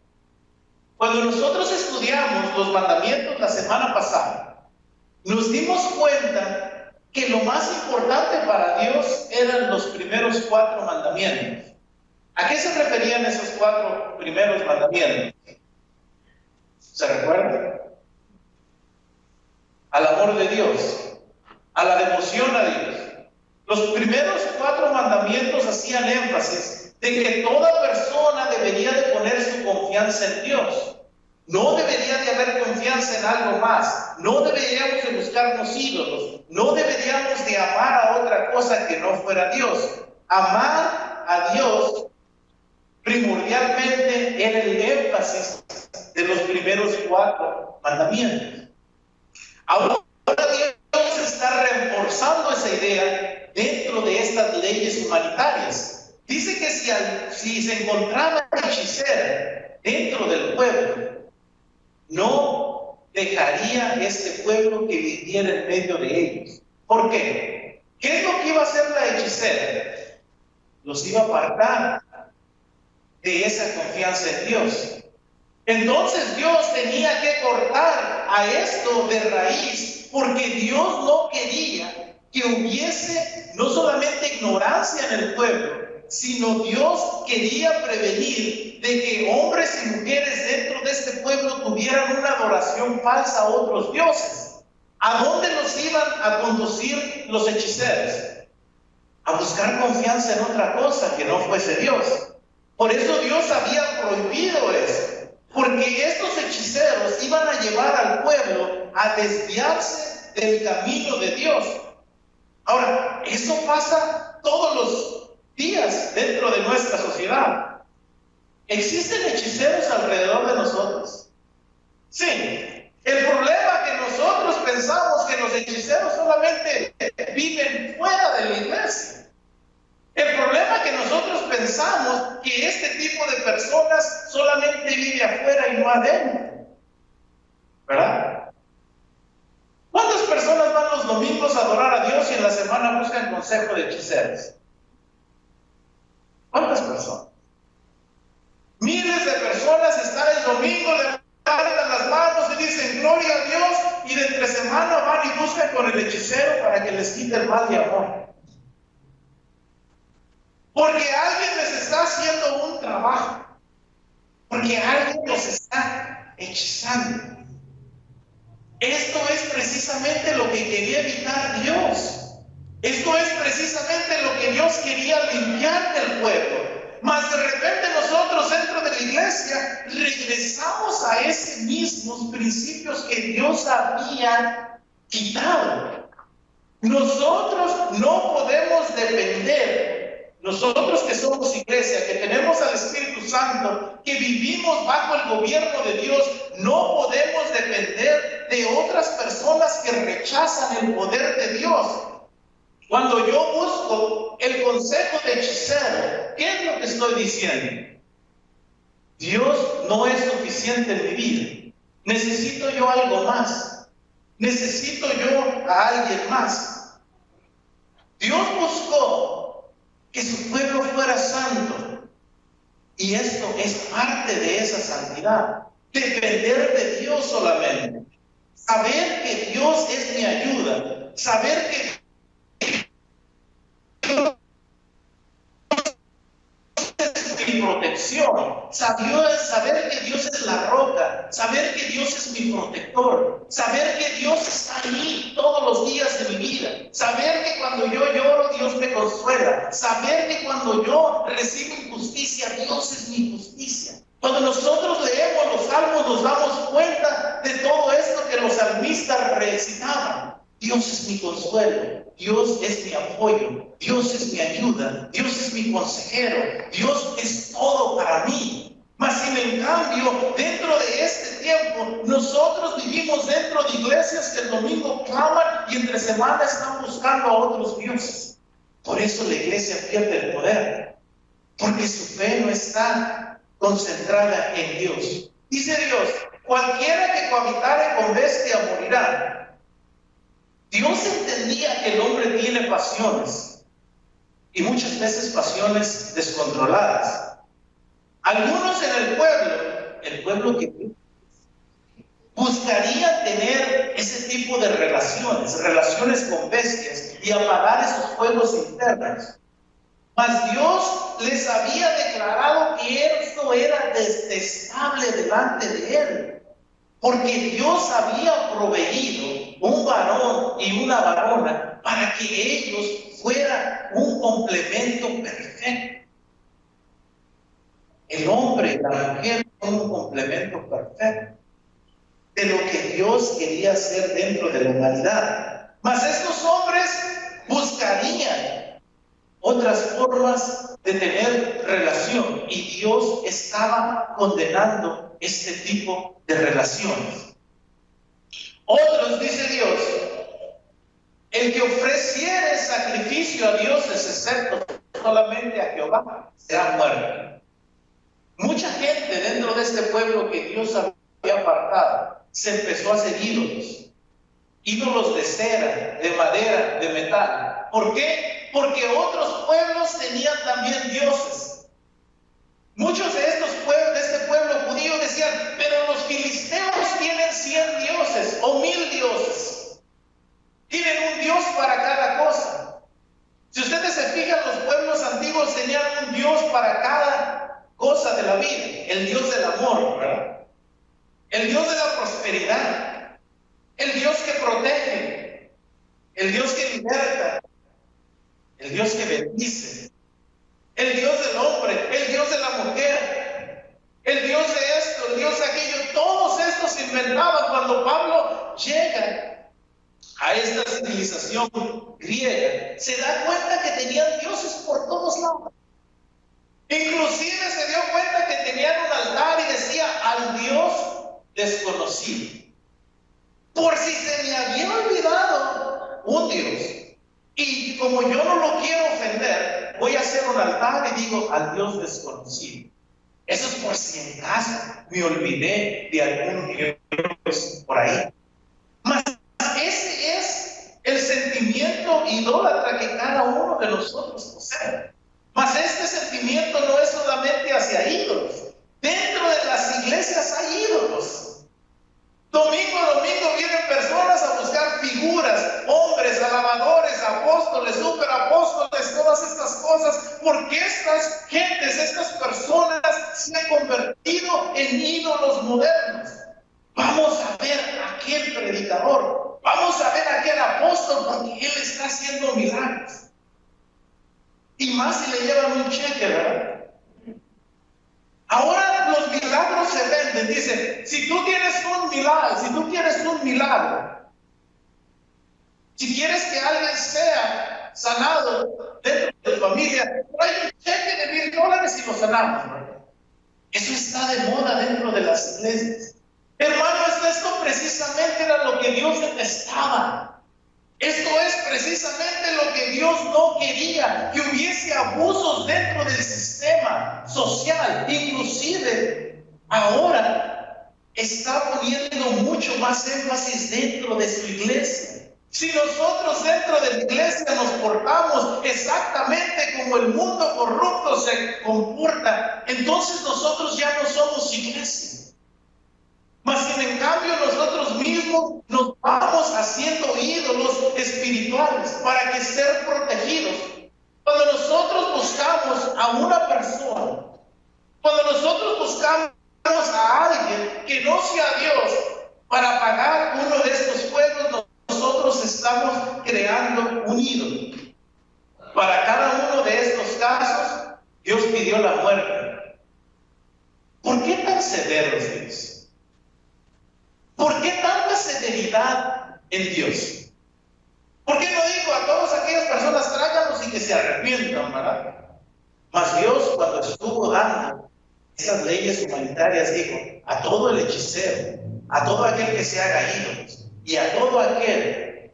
Cuando nosotros estudiamos los mandamientos la semana pasada, nos dimos cuenta que lo más importante para Dios eran los primeros 4 mandamientos. ¿A qué se referían esos 4 primeros mandamientos? ¿Se recuerdan? Al amor de Dios, a la devoción a Dios. Los primeros 4 mandamientos hacían énfasis de que toda persona debería de poner su confianza en Dios. No debería de haber confianza en algo más. No deberíamos de buscarnos ídolos. No deberíamos de amar a otra cosa que no fuera Dios. Amar a Dios primordialmente era el énfasis de los primeros 4 mandamientos. Ahora Dios está reforzando esa idea dentro de estas leyes humanitarias. Dice que si se encontraba hechicera dentro del pueblo, no dejaría este pueblo que viviera en medio de ellos. ¿Por qué? ¿Qué es lo que iba a hacer la hechicera? Los iba a apartar de esa confianza en Dios. Entonces Dios tenía que cortar a esto de raíz, porque Dios no quería que hubiese no solamente ignorancia en el pueblo, sino Dios quería prevenir de que hombres y mujeres dentro de este pueblo tuvieran una adoración falsa a otros dioses. ¿A dónde los iban a conducir los hechiceros? A buscar confianza en otra cosa que no fuese Dios. Por eso Dios había prohibido eso, porque estos hechiceros iban a llevar al pueblo a desviarse del camino de Dios. Ahora, eso pasa todos los días dentro de nuestra sociedad. ¿Existen hechiceros alrededor de nosotros? Sí. El problema es que nosotros pensamos que los hechiceros solamente viven fuera de la iglesia. El problema es que nosotros pensamos que este tipo de personas solamente vive afuera y no adentro. ¿Verdad? ¿Cuántas personas van los domingos a adorar a Dios y en la semana buscan consejo de hechiceros? ¿Cuántas personas? Miles de personas están el domingo, levantan las manos y dicen gloria a Dios, y de entre semana van y buscan con el hechicero para que les quite el mal de amor. porque alguien les está haciendo un trabajo, porque alguien los está hechizando. Esto es precisamente lo que quería evitar Dios. Esto es precisamente lo que Dios quería limpiar del pueblo. Mas de repente nosotros dentro de la iglesia regresamos a esos mismos principios que Dios había quitado. Nosotros no podemos depender, nosotros que somos iglesia, que tenemos al Espíritu Santo, que vivimos bajo el gobierno de Dios, no podemos depender de otras personas que rechazan el poder de Dios. Cuando yo busco el consejo de hechicero, ¿qué es lo que estoy diciendo? Dios no es suficiente en mi vida. Necesito yo algo más. Necesito yo a alguien más. Dios buscó que su pueblo fuera santo. Y esto es parte de esa santidad. Depender de Dios solamente. Saber que Dios es mi ayuda. Saber que mi protección, saber que Dios es la roca, saber que Dios es mi protector, saber que Dios está ahí todos los días de mi vida, saber que cuando yo lloro Dios me consuela, saber que cuando yo recibo injusticia Dios es mi justicia. Cuando nosotros leemos los salmos nos damos cuenta de todo esto que los salmistas recitaban. Dios es mi consuelo, Dios es mi apoyo, Dios es mi ayuda, Dios es mi consejero, Dios es todo para mí. Mas sin en cambio, dentro de este tiempo, nosotros vivimos dentro de iglesias que el domingo claman y entre semana están buscando a otros dioses. Por eso la iglesia pierde el poder, porque su fe no está concentrada en Dios. Dice Dios, cualquiera que cohabitare con bestia morirá. Dios entendía que el hombre tiene pasiones y muchas veces pasiones descontroladas. Algunos en el pueblo que buscarían tener ese tipo de relaciones con bestias y apagar esos fuegos internos. Mas Dios les había declarado que esto era detestable delante de Él, porque Dios había proveído un varón y una varona para que ellos fueran un complemento perfecto. El hombre y la mujer son un complemento perfecto de lo que Dios quería hacer dentro de la humanidad. Mas estos hombres buscarían otras formas de tener relación y Dios estaba condenando este tipo de relaciones. Otros, dice Dios, el que ofreciere sacrificio a dioses excepto solamente a Jehová será muerto. Mucha gente dentro de este pueblo que Dios había apartado se empezó a hacer ídolos de cera, de madera, de metal. ¿Por qué? Porque otros pueblos tenían también dioses. Muchos de estos pueblos, de este pueblo judío decían, pero los filisteos tienen 100 dioses o 1000 dioses. Tienen un dios para cada cosa. Si ustedes se fijan, los pueblos antiguos tenían un dios para cada cosa de la vida. El dios del amor, ¿verdad? El dios de la prosperidad. El dios que protege. El dios que liberta. El dios que bendice. El dios del hombre, el dios de la mujer, el dios de esto, el dios de aquello. Todos estos se inventaban. Cuando Pablo llega a esta civilización griega, se da cuenta que tenían dioses por todos lados. Inclusive se dio cuenta que tenían un altar y decía al dios desconocido. Por si se me había olvidado un dios, y como yo no lo quiero ofender, voy a hacer un altar y digo al Dios desconocido. Eso es por si en caso me olvidé de algún Dios por ahí. Mas ese es el sentimiento idólatra que cada uno de nosotros posee. Mas este sentimiento no es solamente hacia ídolos. Dentro de las iglesias hay ídolos. Domingo a domingo vienen personas a buscar figuras, hombres, alabadores, apóstoles, superapóstoles, todas estas cosas. ¿Por qué ídolos modernos. Vamos a ver a aquel predicador, vamos a ver a aquel apóstol, porque él está haciendo milagros. Y más si le llevan un cheque, ¿verdad? Ahora los milagros se venden. Dice, si tú tienes un milagro, si tú quieres un milagro, si quieres que alguien sea sanado dentro de tu familia, hay un cheque de $1000 y lo sanamos, ¿verdad? Eso está de moda dentro de las iglesias. Hermanos, esto precisamente era lo que Dios detestaba. Esto es precisamente lo que Dios no quería, que hubiese abusos dentro del sistema social. Inclusive ahora está poniendo mucho más énfasis dentro de su iglesia. Si nosotros dentro de la iglesia nos portamos exactamente como el mundo corrupto se comporta, entonces nosotros ya no somos iglesia. Mas sin en cambio nosotros mismos nos vamos haciendo ídolos espirituales para que ser protegidos. Cuando nosotros buscamos a una persona, cuando nosotros buscamos a alguien que no sea Dios para pagar uno de estos juegos, nosotros estamos creando un ídolo. Para cada uno de estos casos, Dios pidió la muerte. ¿Por qué tan severos, Dios? ¿Por qué tanta severidad en Dios? ¿Por qué no dijo a todas aquellas personas tráiganlos y que se arrepientan, verdad? Mas Dios, cuando estuvo dando esas leyes humanitarias, dijo a todo el hechicero, a todo aquel que se haga ídolos y a todo aquel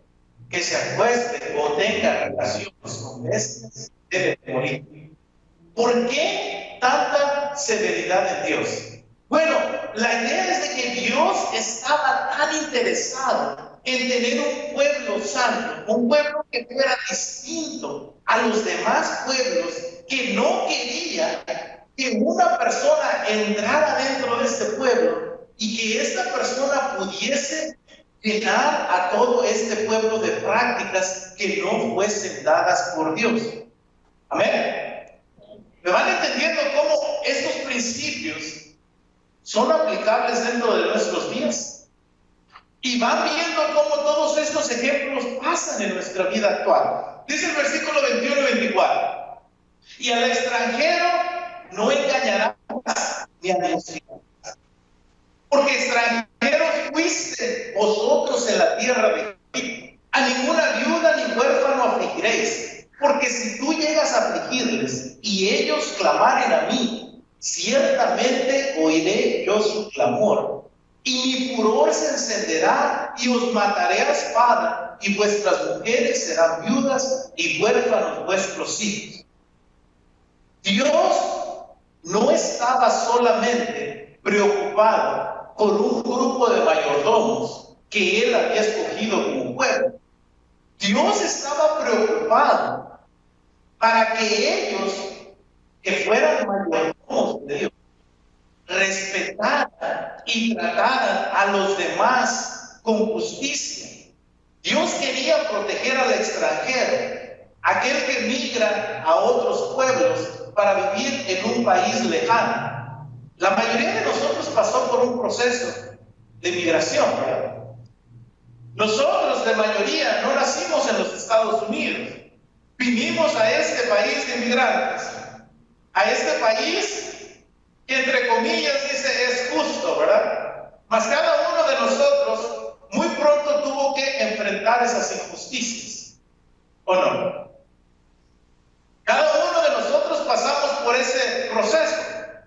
que se acueste o tenga relaciones con bestias, debe morir. ¿Por qué tanta severidad en Dios? Bueno, la idea es de que Dios estaba tan interesado en tener un pueblo santo, un pueblo que fuera distinto a los demás pueblos, que no quería que una persona entrara dentro de este pueblo y que esta persona pudiese llenar a todo este pueblo de prácticas que no fuesen dadas por Dios. Amén. ¿Me van entendiendo cómo estos principios son aplicables dentro de nuestros días? Y van viendo cómo todos estos ejemplos pasan en nuestra vida actual. Dice el versículo 21 y 24. Y al extranjero no engañarás ni anunciarás, porque extranjeros fuiste vosotros en la tierra de Egipto. A ninguna viuda ni huérfano afligiréis, porque si tú llegas a afligirles y ellos clamaren a mí, ciertamente oiré yo su clamor, y mi furor se encenderá y os mataré a espada, y vuestras mujeres serán viudas y huérfanos vuestros hijos. Dios no estaba solamente preocupado por un grupo de mayordomos que él había escogido como pueblo. Dios estaba preocupado para que ellos, que fueran mayordomos de Dios, respetaran y trataran a los demás con justicia. Dios quería proteger al extranjero, aquel que migra a otros pueblos para vivir en un país lejano. La mayoría de nosotros pasó por un proceso de migración, ¿verdad? Nosotros, de mayoría, no nacimos en los Estados Unidos. Vinimos a este país de inmigrantes, a este país que entre comillas dice es justo, ¿verdad? Mas cada uno de nosotros muy pronto tuvo que enfrentar esas injusticias, ¿o no? Cada uno de nosotros pasamos por ese proceso,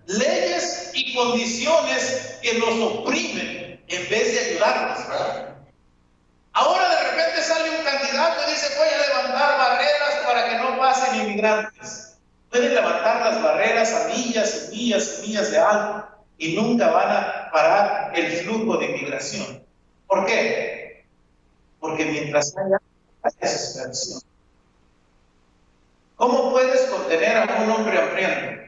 leyes y condiciones que nos oprimen en vez de ayudarnos, ¿verdad? Ahora de repente sale un candidato y dice voy a levantar barreras para que no pasen inmigrantes. Pueden levantar las barreras a millas y millas y millas de alto y nunca van a parar el flujo de inmigración. ¿Por qué? Porque mientras haya desesperación. ¿Cómo puedes contener a un hombre hambriento?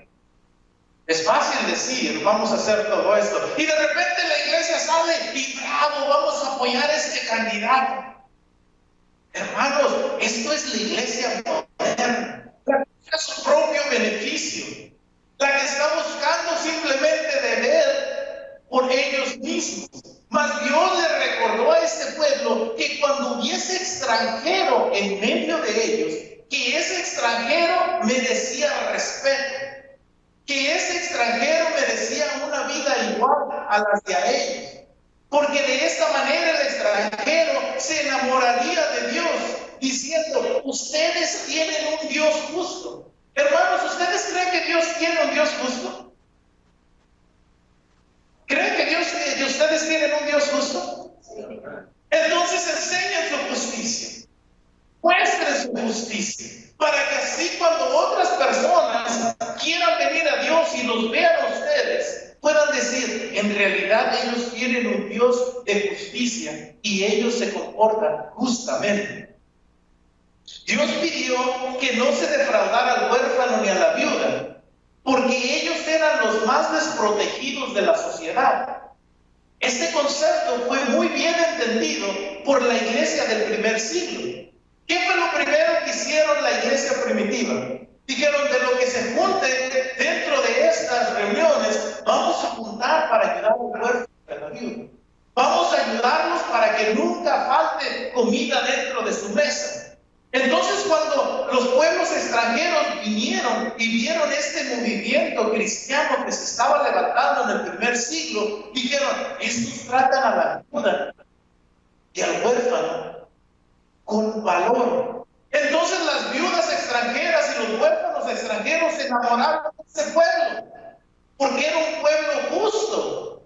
Es fácil decir, vamos a hacer todo esto. Y de repente la iglesia sale y bravo, vamos a apoyar a este candidato. Hermanos, esto es la iglesia moderna, la que busca su propio beneficio, la que está buscando simplemente de ver ellos mismos. Mas Dios le recordó a este pueblo que cuando hubiese extranjero en medio de ellos, que ese extranjero merecía respeto, que ese extranjero merecía una vida igual a las de a ellos, porque de esta manera el extranjero se enamoraría de Dios, diciendo: ustedes tienen un Dios justo. Hermanos, ¿ustedes creen que Dios tiene un Dios justo? ¿Creen que ustedes tienen un Dios justo? Entonces enseñen su justicia, muestren su justicia, para que así cuando otras personas quieran venir a Dios y los vean a ustedes, puedan decir: en realidad ellos tienen un Dios de justicia y ellos se comportan justamente. Dios pidió que no se defraudara al huérfano ni a la viuda, porque ellos eran los más desprotegidos de la sociedad. Este concepto fue muy bien entendido por la iglesia del primer siglo. ¿Qué fue lo primero que hicieron la iglesia primitiva? Dijeron: de lo que se junte dentro de estas reuniones, vamos a juntar para ayudar al huérfano y a la viuda. Vamos a ayudarlos para que nunca falte comida dentro de su mesa. Entonces, cuando los pueblos extranjeros vinieron y vieron este movimiento cristiano que se estaba levantando en el primer siglo, dijeron: estos tratan a la viuda y al huérfano con valor. Entonces las viudas extranjeras y los huérfanos extranjeros se enamoraron de ese pueblo, porque era un pueblo justo,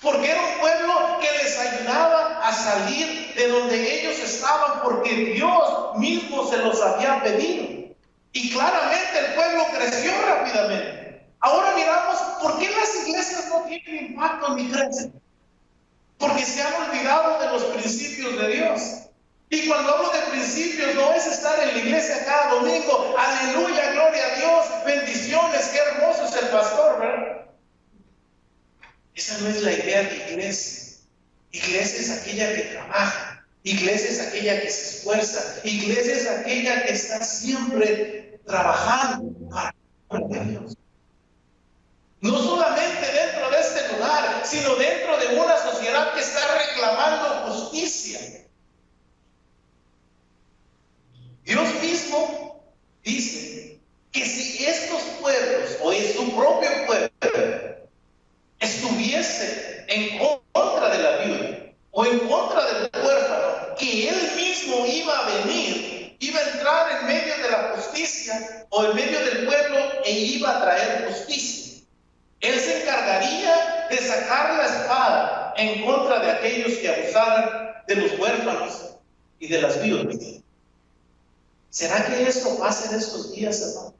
porque era un pueblo que les ayudaba a salir de donde ellos estaban, porque Dios mismo se los había pedido. Y claramente el pueblo creció rápidamente. Ahora miramos por qué las iglesias no tienen impacto ni crecen. Porque se han olvidado de los principios de Dios. Y cuando hablo de principios, no es estar en la iglesia cada domingo: aleluya, gloria a Dios, bendiciones, qué hermoso es el pastor, ¿verdad? Esa no es la idea de iglesia. Iglesia es aquella que trabaja, iglesia es aquella que se esfuerza, iglesia es aquella que está siempre trabajando para Dios. No solamente dentro de este lugar, sino dentro de una sociedad que está reclamando justicia. Dios mismo dice que si estos pueblos, o en su propio pueblo, estuviese en contra de la viuda o en contra del huérfano, que él mismo iba a venir, iba a entrar en medio de la justicia o en medio del pueblo e iba a traer justicia. Él se encargaría de sacar la espada en contra de aquellos que abusaran de los huérfanos y de las viudas. ¿Será que esto pasa en estos días, hermano?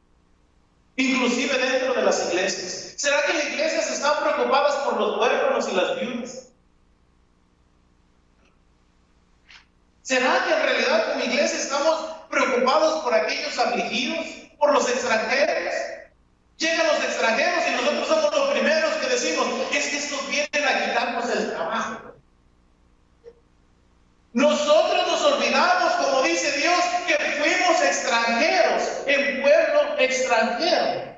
Inclusive dentro de las iglesias. ¿Será que las iglesias están preocupadas por los huérfanos y las viudas? ¿Será que en realidad como iglesia estamos preocupados por aquellos afligidos, por los extranjeros? Llegan los extranjeros y nosotros somos los primeros que decimos: es que estos vienen a quitarnos el trabajo. Nosotros nos olvidamos, como dice Dios, que fuimos extranjeros en pueblo extranjero.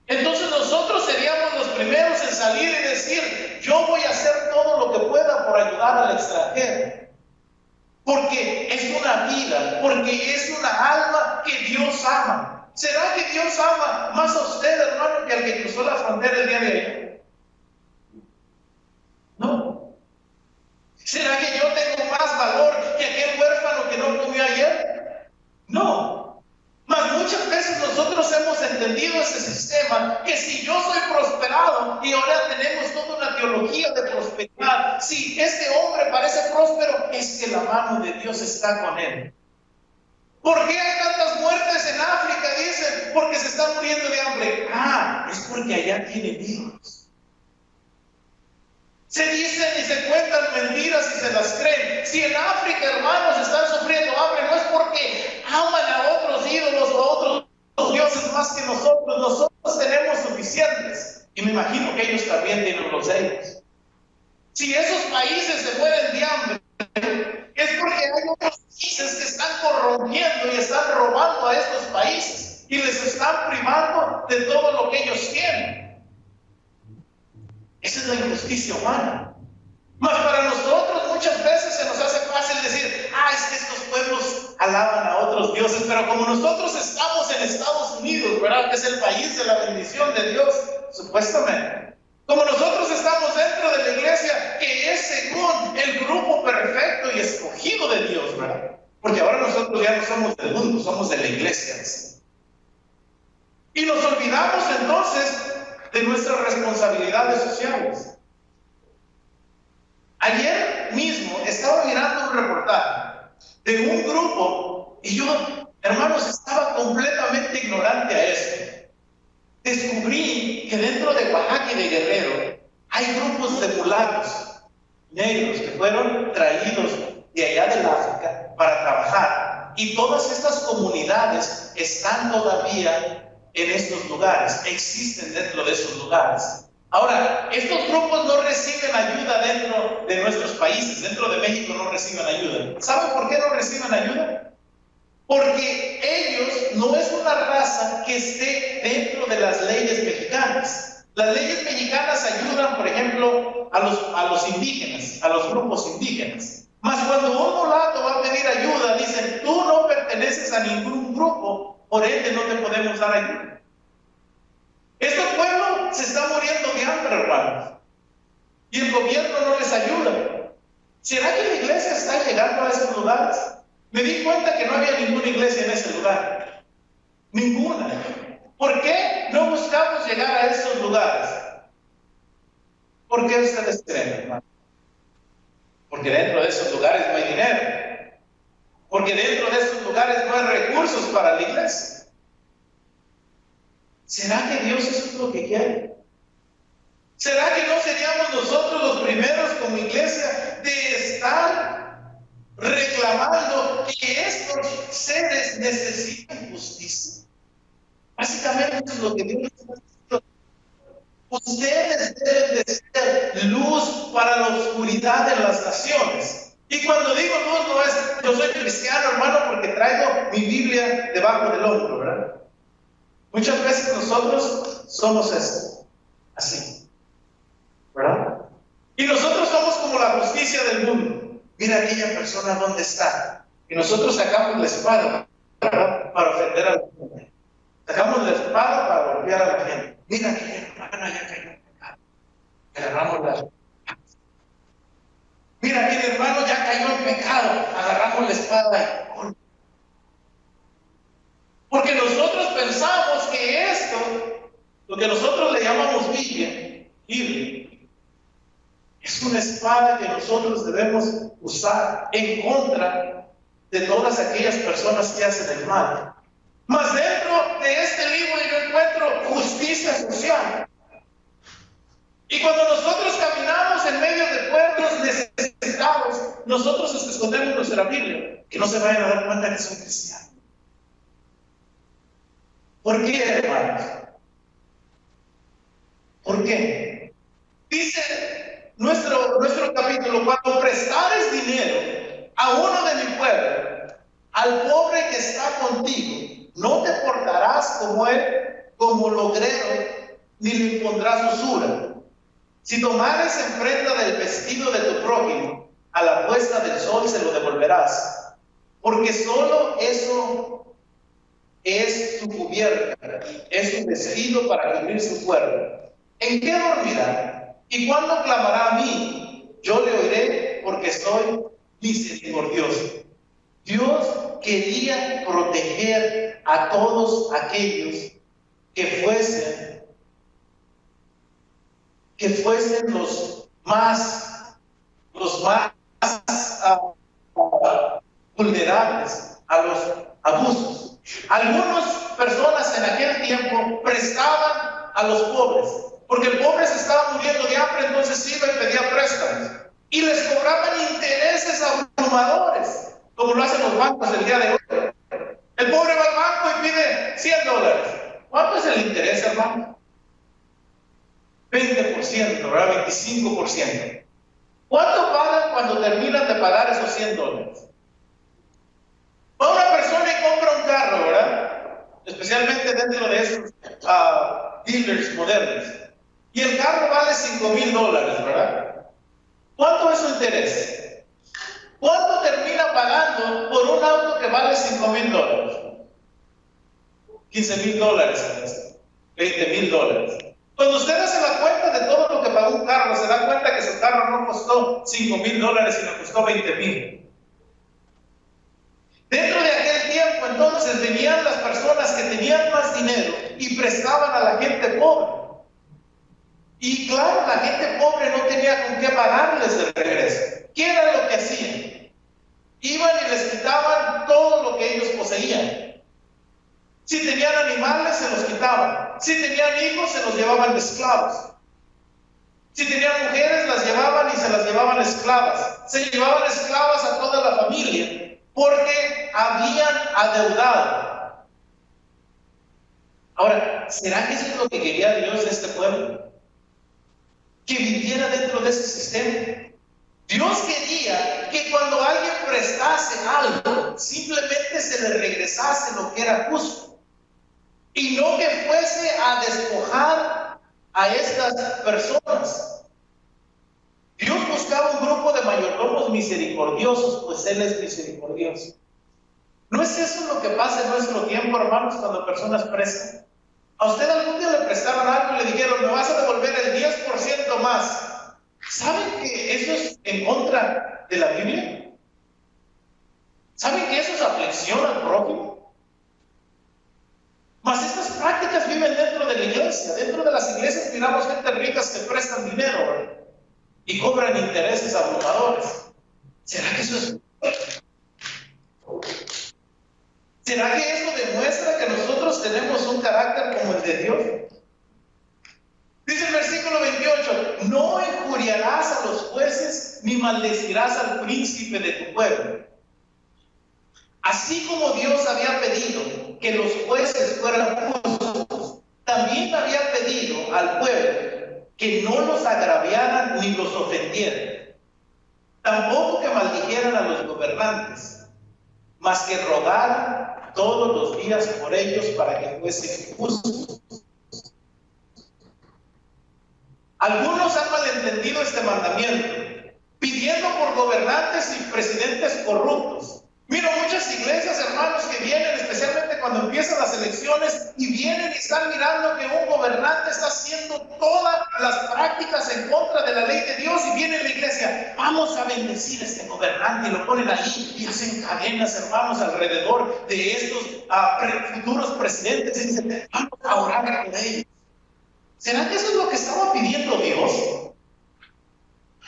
Entonces nosotros seríamos los primeros en salir y decir: yo voy a hacer todo lo que pueda por ayudar al extranjero. Porque es una vida, porque es una alma que Dios ama. ¿Será que Dios ama más a usted, hermano, que al que cruzó la frontera el día de ayer? No. ¿Será que yo tengo más valor que aquel huérfano que no comió ayer? No. Mas muchas veces nosotros hemos entendido ese sistema, que si yo soy prosperado, y ahora tenemos toda una teología de prosperidad, si este hombre parece próspero, es que la mano de Dios está con él. ¿Por qué hay tantas muertes en África? Dicen: porque se están muriendo de hambre. Es porque allá tienen hijos. Se dicen y se cuentan mentiras y se las creen. Si en África, hermanos, están sufriendo hambre, no es porque aman a otros ídolos o a otros dioses más que nosotros. Nosotros tenemos suficientes. Y me imagino que ellos también tienen los de ellos. Si esos países se mueren de hambre, es porque hay otros países que están corrompiendo y están robando a estos países y les están privando de todo lo que ellos tienen. Esa es la injusticia humana. Mas para nosotros muchas veces se nos hace fácil decir, es que estos pueblos alaban a otros dioses, pero como nosotros estamos en Estados Unidos, ¿verdad? Que es el país de la bendición de Dios, supuestamente. Como nosotros estamos dentro de la iglesia, que es según el grupo perfecto y escogido de Dios, ¿verdad? Porque ahora nosotros ya no somos del mundo, somos de la iglesia. Y nos olvidamos entonces de nuestras responsabilidades sociales. Ayer mismo estaba mirando un reportaje de un grupo y yo, hermanos, estaba completamente ignorante a eso. Descubrí que dentro de Oaxaca y de Guerrero hay grupos de mulatos negros que fueron traídos de allá del África para trabajar. Y todas estas comunidades están todavía en estos lugares, existen dentro de esos lugares. Ahora, estos grupos no reciben ayuda dentro de nuestros países, dentro de México no reciben ayuda. ¿Saben por qué no reciben ayuda? Porque ellos no es una raza que esté dentro de las leyes mexicanas. Las leyes mexicanas ayudan, por ejemplo, a los indígenas, a los grupos indígenas. Mas cuando un mulato va a pedir ayuda, dicen, tú no perteneces a ningún grupo, por ende no te podemos dar ayuda. Este pueblo se está muriendo de hambre, hermanos, y el gobierno no les ayuda. ¿Será que la iglesia está llegando a esos lugares? Me di cuenta que no había ninguna iglesia en ese lugar. Ninguna. ¿Por qué no buscamos llegar a esos lugares? ¿Por qué ustedes creen, hermano? Porque dentro de esos lugares no hay dinero. Porque dentro de esos lugares no hay recursos para la iglesia. ¿Será que Dios eso es lo que quiere? ¿Será que no seríamos nosotros los primeros como iglesia de estar reclamando que estos seres necesitan justicia? Básicamente eso es lo que Dios está diciendo. Ustedes deben de ser luz para la oscuridad de las naciones. Y cuando digo luz no es, yo soy cristiano, hermano, porque traigo mi Biblia debajo del hombro, ¿verdad? Muchas veces nosotros somos eso, así, ¿verdad? Y nosotros somos como la justicia del mundo. Mira aquella persona dónde está. Y nosotros sacamos la espada, ¿verdad? Para ofender a la gente. Sacamos la espada para golpear a la gente. Mira aquella hermana ya cayó en pecado. Agarramos la espada. Mira aquel hermano ya cayó en pecado. Agarramos la espada. Porque nosotros pensamos que esto, lo que nosotros le llamamos Biblia, es una espada que nosotros debemos usar en contra de todas aquellas personas que hacen el mal. Mas dentro de este libro yo encuentro justicia social. Y cuando nosotros caminamos en medio de pueblos necesitados, nosotros escondemos nuestra Biblia, que no se vayan a dar cuenta que son cristianos. ¿Por qué, hermanos? ¿Por qué? Dice nuestro capítulo, cuando prestares dinero a uno de mi pueblo, al pobre que está contigo, no te portarás como él, como logrero, ni le impondrás usura. Si tomares en prenda del vestido de tu prójimo, a la puesta del sol se lo devolverás, porque solo eso es su cubierta, es su vestido para cubrir su cuerpo. ¿En qué dormirá? ¿Y cuándo clamará a mí? Yo le oiré, porque soy misericordioso. Dios quería proteger a todos aquellos que fuesen los más vulnerables a los abusos. Algunas personas en aquel tiempo prestaban a los pobres, porque el pobre se estaba muriendo de hambre, entonces iba y pedía préstamos. Y les cobraban intereses abrumadores, como lo hacen los bancos el día de hoy. El pobre va al banco y pide $100. ¿Cuánto es el interés, hermano? 20%, ¿verdad? 25%. ¿Cuánto pagan cuando terminan de pagar esos $100? Va una persona y compra un carro, ¿verdad? Especialmente dentro de esos dealers modernos. y el carro vale $5,000, ¿verdad? ¿Cuánto es su interés? ¿Cuánto termina pagando por un auto que vale $5,000? $15,000, $20,000. Cuando usted hace la cuenta de todo lo que pagó un carro, se da cuenta que su carro no costó $5,000, sino costó $20,000. Dentro de aquel tiempo, entonces, venían las personas que tenían más dinero y prestaban a la gente pobre. Y claro, la gente pobre no tenía con qué pagarles de regreso. ¿Qué era lo que hacían? Iban y les quitaban todo lo que ellos poseían. Si tenían animales, se los quitaban. Si tenían hijos, se los llevaban de esclavos. Si tenían mujeres, las llevaban y se las llevaban esclavas. Se llevaban esclavas a toda la familia porque habían adeudado. Ahora, ¿será que eso es lo que quería Dios de este pueblo? Que viviera dentro de ese sistema. Dios quería que cuando alguien prestase algo, simplemente se le regresase lo que era justo. Y no que fuese a despojar a estas personas. Dios buscaba un grupo de mayordomos misericordiosos, pues Él es misericordioso. ¿No es eso lo que pasa en nuestro tiempo, hermanos, cuando personas prestan? A usted algún día le prestaron algo y le dijeron, me vas a devolver el 10% más. ¿Saben que eso es en contra de la Biblia? ¿Saben que eso es aflicción al prójimo? Mas estas prácticas viven dentro de la iglesia. Dentro de las iglesias miramos gente ricas que prestan dinero, ¿verdad? Y cobran intereses abrumadores. ¿Será que eso es? ¿Será que eso demuestra que nosotros tenemos un carácter como el de Dios? Dice el versículo 28, no injuriarás a los jueces ni maldecirás al príncipe de tu pueblo. Así como Dios había pedido que los jueces fueran justos, también había pedido al pueblo que no los agraviaran ni los ofendieran. Tampoco que maldijeran a los gobernantes, mas que rogaran todos los días por ellos para que fuesen justos. Algunos han malentendido este mandamiento, pidiendo por gobernantes y presidentes corruptos. Miro muchas iglesias, hermanos, que vienen, especialmente cuando empiezan las elecciones, y vienen y están mirando que un gobernante está haciendo todas las prácticas en contra de la ley de Dios, y viene la iglesia, vamos a bendecir a este gobernante, y lo ponen ahí, y hacen cadenas, hermanos, alrededor de estos futuros presidentes, y dicen, vamos a orar por ellos. ¿Será que eso es lo que estaba pidiendo Dios?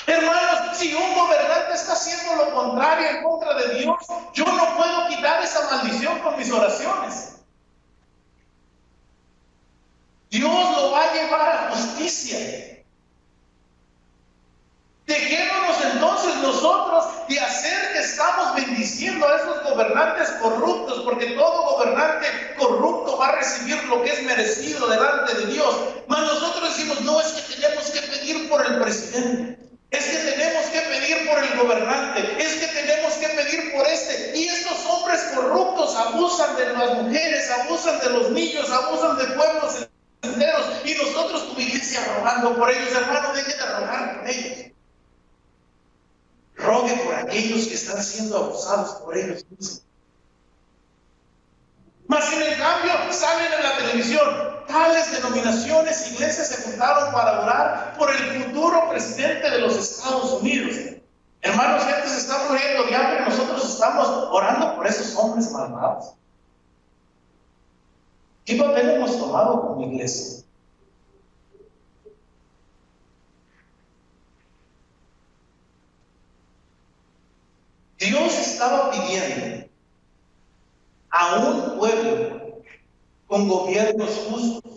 Hermanos, si un gobernante está haciendo lo contrario en contra de Dios, yo no puedo quitar esa maldición con mis oraciones. Dios lo va a llevar a justicia. Dejémonos entonces nosotros de hacer que estamos bendiciendo a esos gobernantes corruptos, porque todo gobernante corrupto va a recibir lo que es merecido delante de Dios. Mas nosotros decimos, no, es que tenemos que pedir por el presidente, es que tenemos que pedir por el gobernante, es que tenemos que pedir por este. Y estos hombres corruptos abusan de las mujeres, abusan de los niños, abusan de pueblos enteros. Y nosotros como iglesia rogando por ellos, hermano, deje de rogar por ellos. Rogue por aquellos que están siendo abusados por ellos mismos. Mas sin en cambio salen en la televisión, tales denominaciones, iglesias se juntaron para orar por el futuro presidente de los Estados Unidos. Hermanos, gente se está muriendo de hambre, nosotros estamos orando por esos hombres malvados. ¿Qué papel hemos tomado como iglesia? Dios estaba pidiendo a un pueblo con gobiernos justos,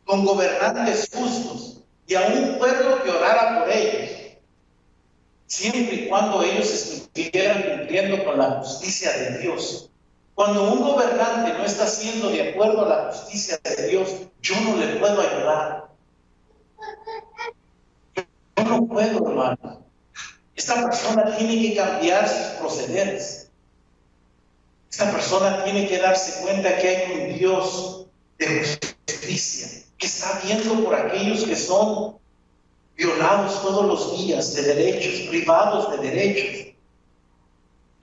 con gobernantes justos, y a un pueblo que orara por ellos, siempre y cuando ellos estuvieran cumpliendo con la justicia de Dios. Cuando un gobernante no está haciendo de acuerdo a la justicia de Dios, yo no le puedo ayudar. Yo no puedo, hermano. Esta persona tiene que cambiar sus procederes. Esta persona tiene que darse cuenta que hay un Dios de Cristian, que está viendo por aquellos que son violados todos los días de derechos, privados de derechos.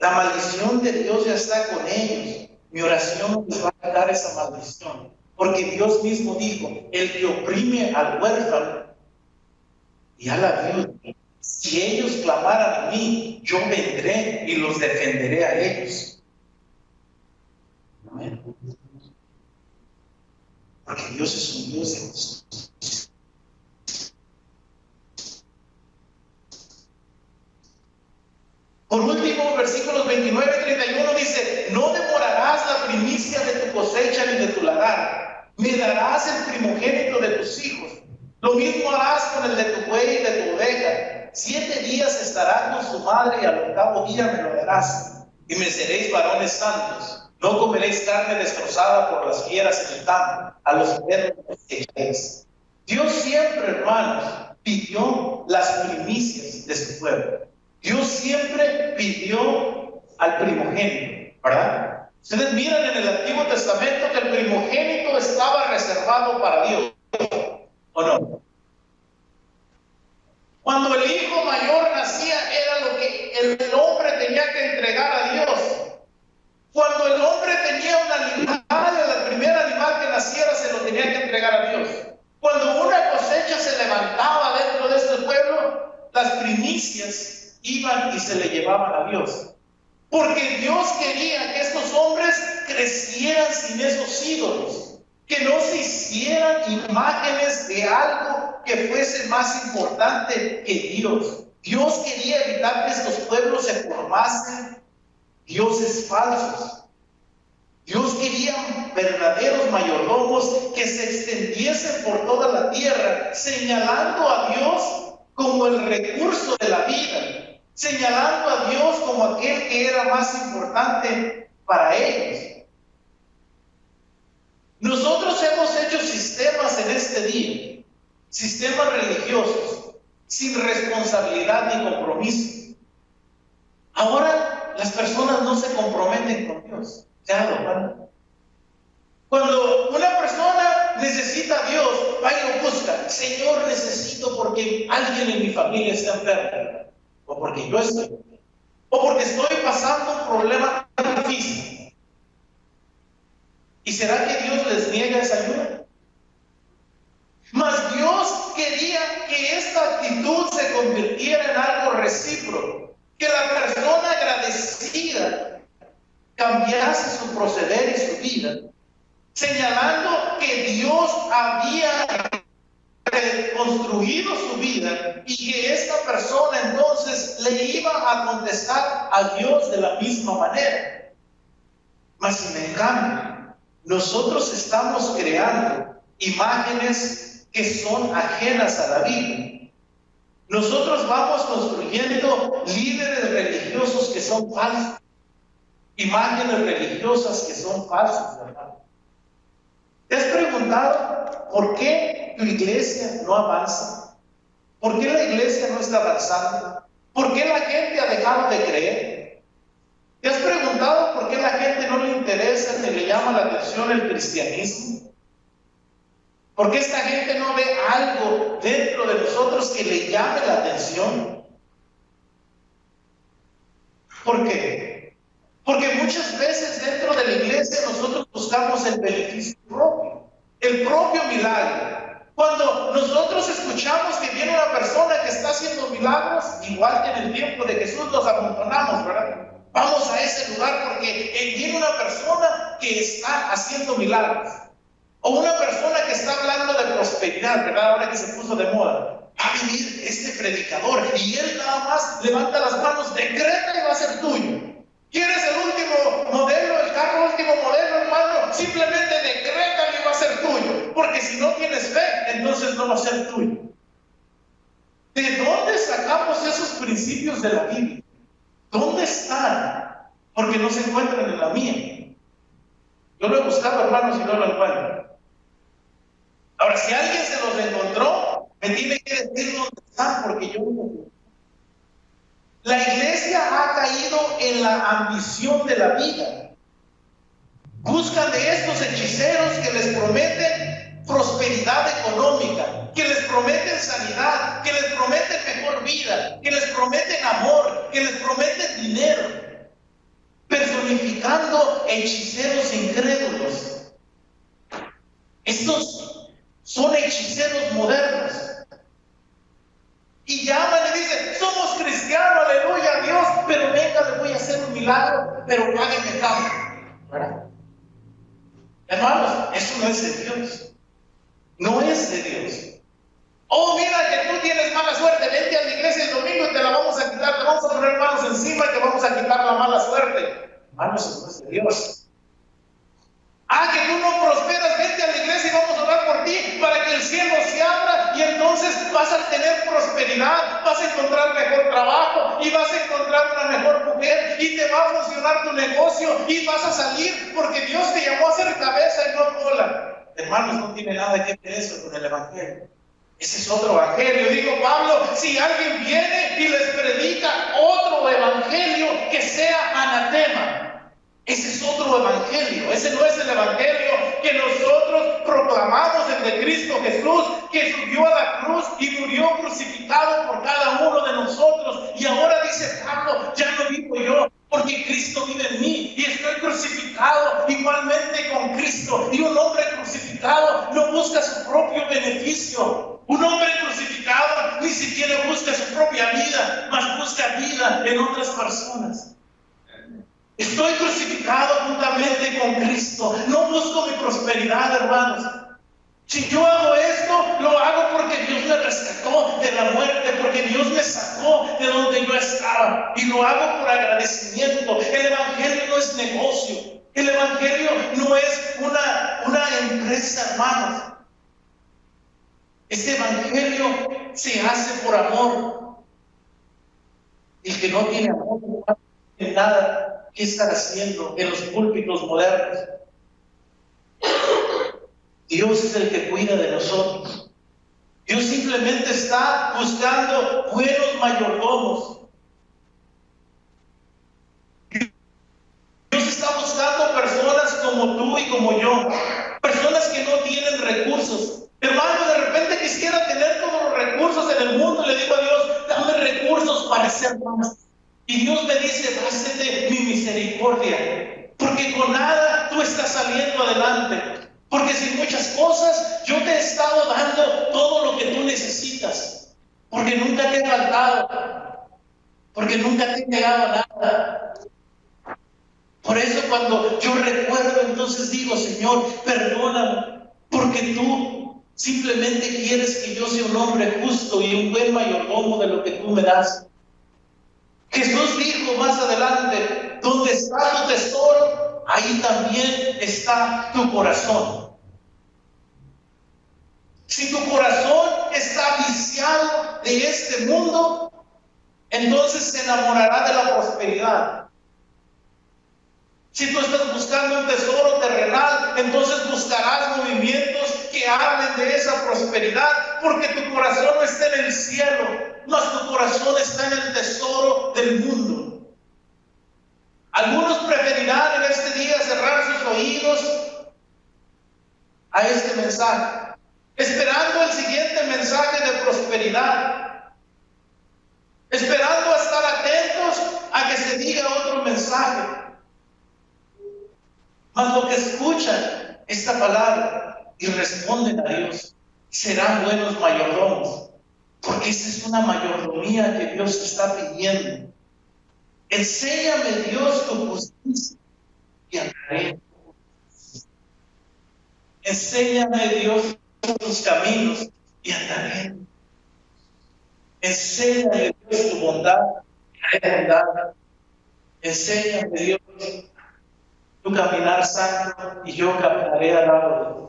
La maldición de Dios ya está con ellos. Mi oración les va a dar esa maldición, porque Dios mismo dijo, el que oprime al huérfano y a la viuda, si ellos clamaran a mí, yo vendré y los defenderé a ellos. Amén. Porque Dios es un Dios de justicia. Por último, versículos 29 y 31 dice, no demorarás la primicia de tu cosecha ni de tu lagar, me darás el primogénito de tus hijos. Lo mismo harás con el de tu buey y de tu oveja. 7 días estará con su madre y al 8º día me lo darás. Y me seréis varones santos. No comeréis carne destrozada por las fieras en el campo, a los perros que echaréis. Dios siempre, hermanos, pidió las primicias de su pueblo. Dios siempre pidió al primogénito, ¿verdad? Ustedes miran en el Antiguo Testamento que el primogénito estaba reservado para Dios, ¿o no? Cuando el hijo mayor nacía era lo que el hombre tenía que entregar a Dios. Cuando el hombre tenía un animal, el primer animal que naciera se lo tenía que entregar a Dios. Cuando una cosecha se levantaba dentro de este pueblo, las primicias iban y se le llevaban a Dios. Porque Dios quería que estos hombres crecieran sin esos ídolos, que no se hicieran imágenes de algo que fuese más importante que Dios. Dios quería evitar que estos pueblos se formasen dioses falsos. Dios quería verdaderos mayordomos que se extendiesen por toda la tierra, señalando a Dios como el recurso de la vida, señalando a Dios como aquel que era más importante para ellos. Nosotros hemos hecho sistemas en este día, sistemas religiosos, sin responsabilidad ni compromiso. Ahora las personas no se comprometen con Dios. Ya lo van. Cuando una persona necesita a Dios, va y lo busca. Señor, necesito porque alguien en mi familia está enfermo, o porque yo estoy, o porque estoy pasando un problema difícil. ¿Y será que Dios les niega esa ayuda? Mas Dios quería que esta actitud se convirtiera en algo recíproco, que la persona agradecida cambiase su proceder y su vida, señalando que Dios había reconstruido su vida y que esta persona entonces le iba a contestar a Dios de la misma manera. Mas sin embargo, nosotros estamos creando imágenes que son ajenas a la Biblia. Nosotros vamos construyendo líderes religiosos que son falsos, imágenes religiosas que son falsas, ¿verdad? ¿Te has preguntado por qué tu iglesia no avanza? ¿Por qué la iglesia no está avanzando? ¿Por qué la gente ha dejado de creer? ¿Te has preguntado por qué la gente no le interesa ni le llama la atención el cristianismo? ¿Por qué esta gente no ve algo dentro de nosotros que le llame la atención? ¿Por qué? Porque muchas veces dentro de la iglesia nosotros buscamos el beneficio propio, el propio milagro. Cuando nosotros escuchamos que viene una persona que está haciendo milagros, igual que en el tiempo de Jesús los amontonamos, ¿verdad? Vamos a ese lugar porque viene una persona que está haciendo milagros. O una persona que está hablando de prosperidad, ¿verdad? Ahora que se puso de moda. Va a venir este predicador y él nada más levanta las manos, decreta y va a ser tuyo. ¿Quieres el último modelo, el carro último modelo, hermano? Simplemente decrétalo y va a ser tuyo. Porque si no tienes fe, entonces no va a ser tuyo. ¿De dónde sacamos esos principios de la Biblia? ¿Dónde están? Porque no se encuentran en la mía. Yo lo he buscado, hermanos, y no lo encuentro. Ahora, si alguien se los encontró, me tiene que decir dónde están, porque yo no. La iglesia ha caído en la ambición de la vida. Buscan de estos hechiceros que les prometen prosperidad económica, que les prometen sanidad, que les prometen mejor vida, que les prometen amor, que les prometen dinero, personificando hechiceros incrédulos. Estos son hechiceros modernos. Y llaman y dicen, somos cristianos, aleluya a Dios, pero venga, le voy a hacer un milagro, pero páguenme cambio, ¿verdad? Hermanos, eso no es de Dios. No es de Dios. Oh, mira que tú tienes mala suerte, vente a la iglesia el domingo y te la vamos a quitar, te vamos a poner manos encima y te vamos a quitar la mala suerte. Hermanos, eso no es de Dios. Ah, que tú no prosperas, vente a la iglesia y vamos a orar por ti para que el cielo se abra y entonces vas a tener prosperidad, vas a encontrar mejor trabajo y vas a encontrar una mejor mujer y te va a funcionar tu negocio y vas a salir porque Dios te llamó a ser cabeza y no cola. Hermanos, no tiene nada que ver eso con el evangelio. Ese es otro evangelio. Digo, Pablo, si alguien viene y les predica otro evangelio que sea anatema, ese es otro evangelio. Ese no es el evangelio que nosotros proclamamos, el de Cristo Jesús, que subió a la cruz y murió crucificado por cada uno de nosotros. Y ahora dice Pablo, ya no vivo yo, porque Cristo vive en mí y estoy crucificado igualmente con Cristo. Y un hombre crucificado no busca su propio beneficio. Un hombre crucificado ni siquiera busca su propia vida, mas busca vida en otras personas. Estoy crucificado juntamente con Cristo. No busco mi prosperidad, hermanos. Si yo hago esto, lo hago porque Dios me rescató de la muerte, porque Dios me sacó de donde yo estaba. Y lo hago por agradecimiento. El evangelio no es negocio. El evangelio no es una empresa, hermanos. Este evangelio se hace por amor. El que no tiene amor no tiene nada que estar haciendo en los púlpitos modernos. Dios es el que cuida de nosotros. Dios simplemente está buscando buenos mayordomos. Dios está buscando personas como tú y como yo, personas que no tienen recursos. Hermano, de repente quisiera tener todos los recursos en el mundo y le digo a Dios, dame recursos para hacer más. Y Dios me dice, bástate mi misericordia, porque con nada tú estás saliendo adelante. Porque sin muchas cosas yo te he estado dando todo lo que tú necesitas, porque nunca te he faltado, porque nunca te he negado nada. Por eso cuando yo recuerdo, entonces digo, Señor, perdóname, porque tú simplemente quieres que yo sea un hombre justo y un buen mayordomo de lo que tú me das. Jesús dijo más adelante, donde está tu tesoro, ahí también está tu corazón. Si tu corazón está viciado de este mundo, entonces se enamorará de la prosperidad. Si tú estás buscando un tesoro terrenal, entonces buscarás movimientos que hablen de esa prosperidad, porque tu corazón no está en el cielo, mas tu corazón está en el tesoro del mundo. Algunos preferirán en este día cerrar sus oídos a este mensaje, esperando el siguiente mensaje de prosperidad, esperando a estar atentos a que se diga otro mensaje. Mas lo que escuchan esta palabra y responden a Dios serán buenos mayordomos, porque esa es una mayordomía que Dios está pidiendo. Enséñame, Dios, tu justicia y andaré. Enséñame, Dios, tus caminos y andaré. Enséñame, Dios, tu bondad y haré bondad. Enséñame, Dios, tu caminar santo y yo caminaré al lado de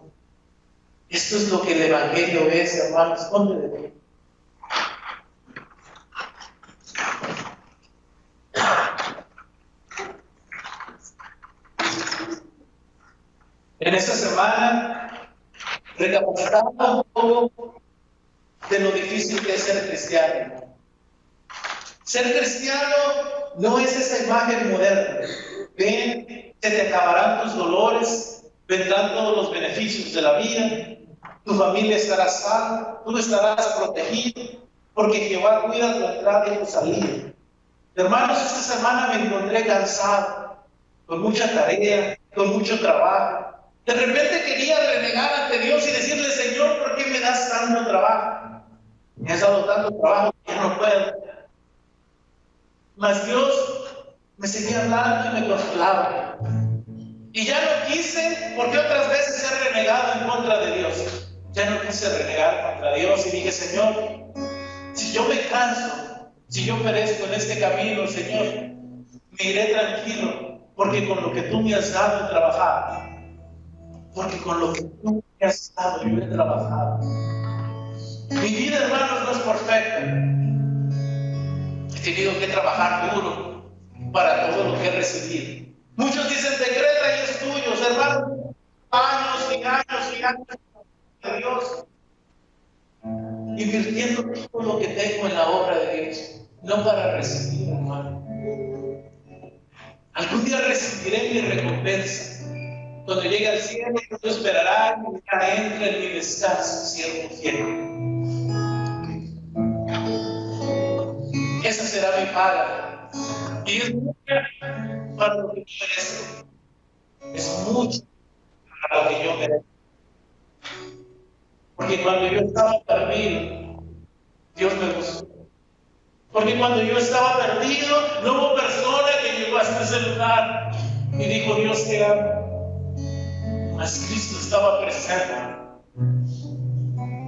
ti. Esto es lo que el evangelio es, hermanos. Ponte de pie. En esta semana recapacitamos un poco de lo difícil que es ser cristiano. Ser cristiano no es esa imagen moderna. Ven, se te acabarán tus dolores, vendrán todos los beneficios de la vida, tu familia estará salva, tú estarás protegido, porque Jehová cuida tu entrada y tu salida. Hermanos, esta semana me encontré cansado, con mucha tarea, con mucho trabajo. De repente quería renegar ante Dios y decirle: Señor, ¿por qué me das tanto trabajo? Me has dado tanto trabajo que ya no puedo. Mas Dios me seguía hablando y me consolaba. Y ya no quise, porque otras veces he renegado en contra de Dios. Ya no quise renegar contra Dios y dije: Señor, si yo me canso, si yo perezco en este camino, Señor, me iré tranquilo, porque con lo que tú me has dado he trabajado. Porque con lo que tú me has dado yo he trabajado. Mi vida, hermanos, no es perfecta. He tenido que trabajar duro para todo lo que he recibido. Muchos dicen: decreta y es tuyo, hermanos. Años y años y años de Dios, invirtiendo todo lo que tengo en la obra de Dios, no para recibir, hermano. Algún día recibiré mi recompensa. Cuando llegue al cielo, yo esperará que ya entre en mi descanso, siervo fiel. Esa será mi paga. Y es mucha para lo que yo merezco. Es mucho para lo que yo merezco. Porque cuando yo estaba perdido, Dios me buscó. Porque cuando yo estaba perdido, no hubo persona que llegó hasta ese lugar y dijo: Dios te ama. Mas Cristo estaba presente.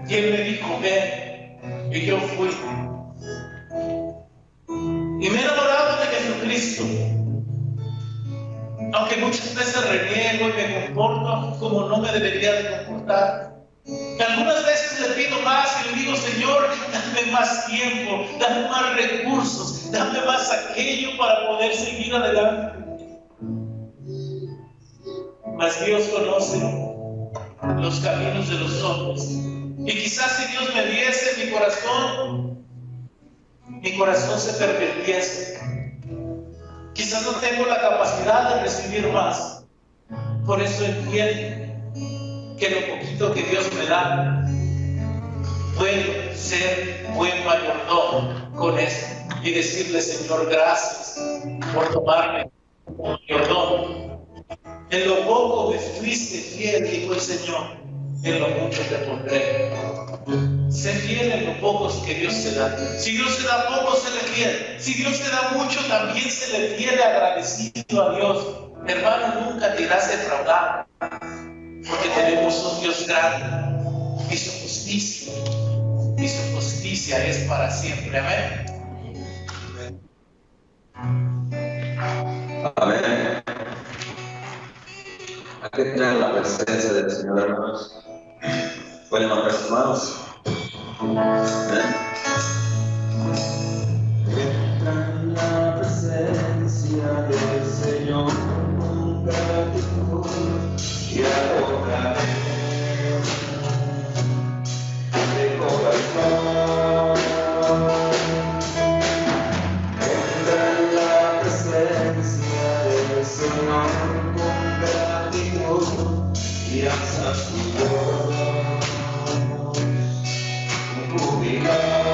Y Él me dijo: ven. Y yo fui. Y me he enamorado de Jesucristo. Aunque muchas veces reniego y me comporto como no me debería de comportar. Que algunas veces le pido más y le digo: Señor, dame más tiempo, dame más recursos, dame más aquello para poder seguir adelante. Mas Dios conoce los caminos de los hombres. Y quizás si Dios me diese mi corazón se pervirtiese. Quizás no tengo la capacidad de recibir más. Por eso entiendo que lo poquito que Dios me da, puedo ser buen mayordomo con eso y decirle: Señor, gracias por tomarme como mayordomo. En lo poco me fuiste fiel, dijo el Señor, en lo mucho te pondré. Sé fiel en lo poco que Dios te da. Si Dios te da poco, séle fiel. Si Dios te da mucho, también séle fiel, agradecido a Dios. Hermano, nunca te irás defraudado, porque tenemos un Dios grande y su justicia es para siempre. Amén. Amén. Hay que tener la presencia del Señor, hermanos. Pueden levantar sus manos. Amén. Entra en la presencia del Señor con gratitud y adoraré de corazón. Entra en la presencia del Señor con gratitud y alza tu voz. Jubilar.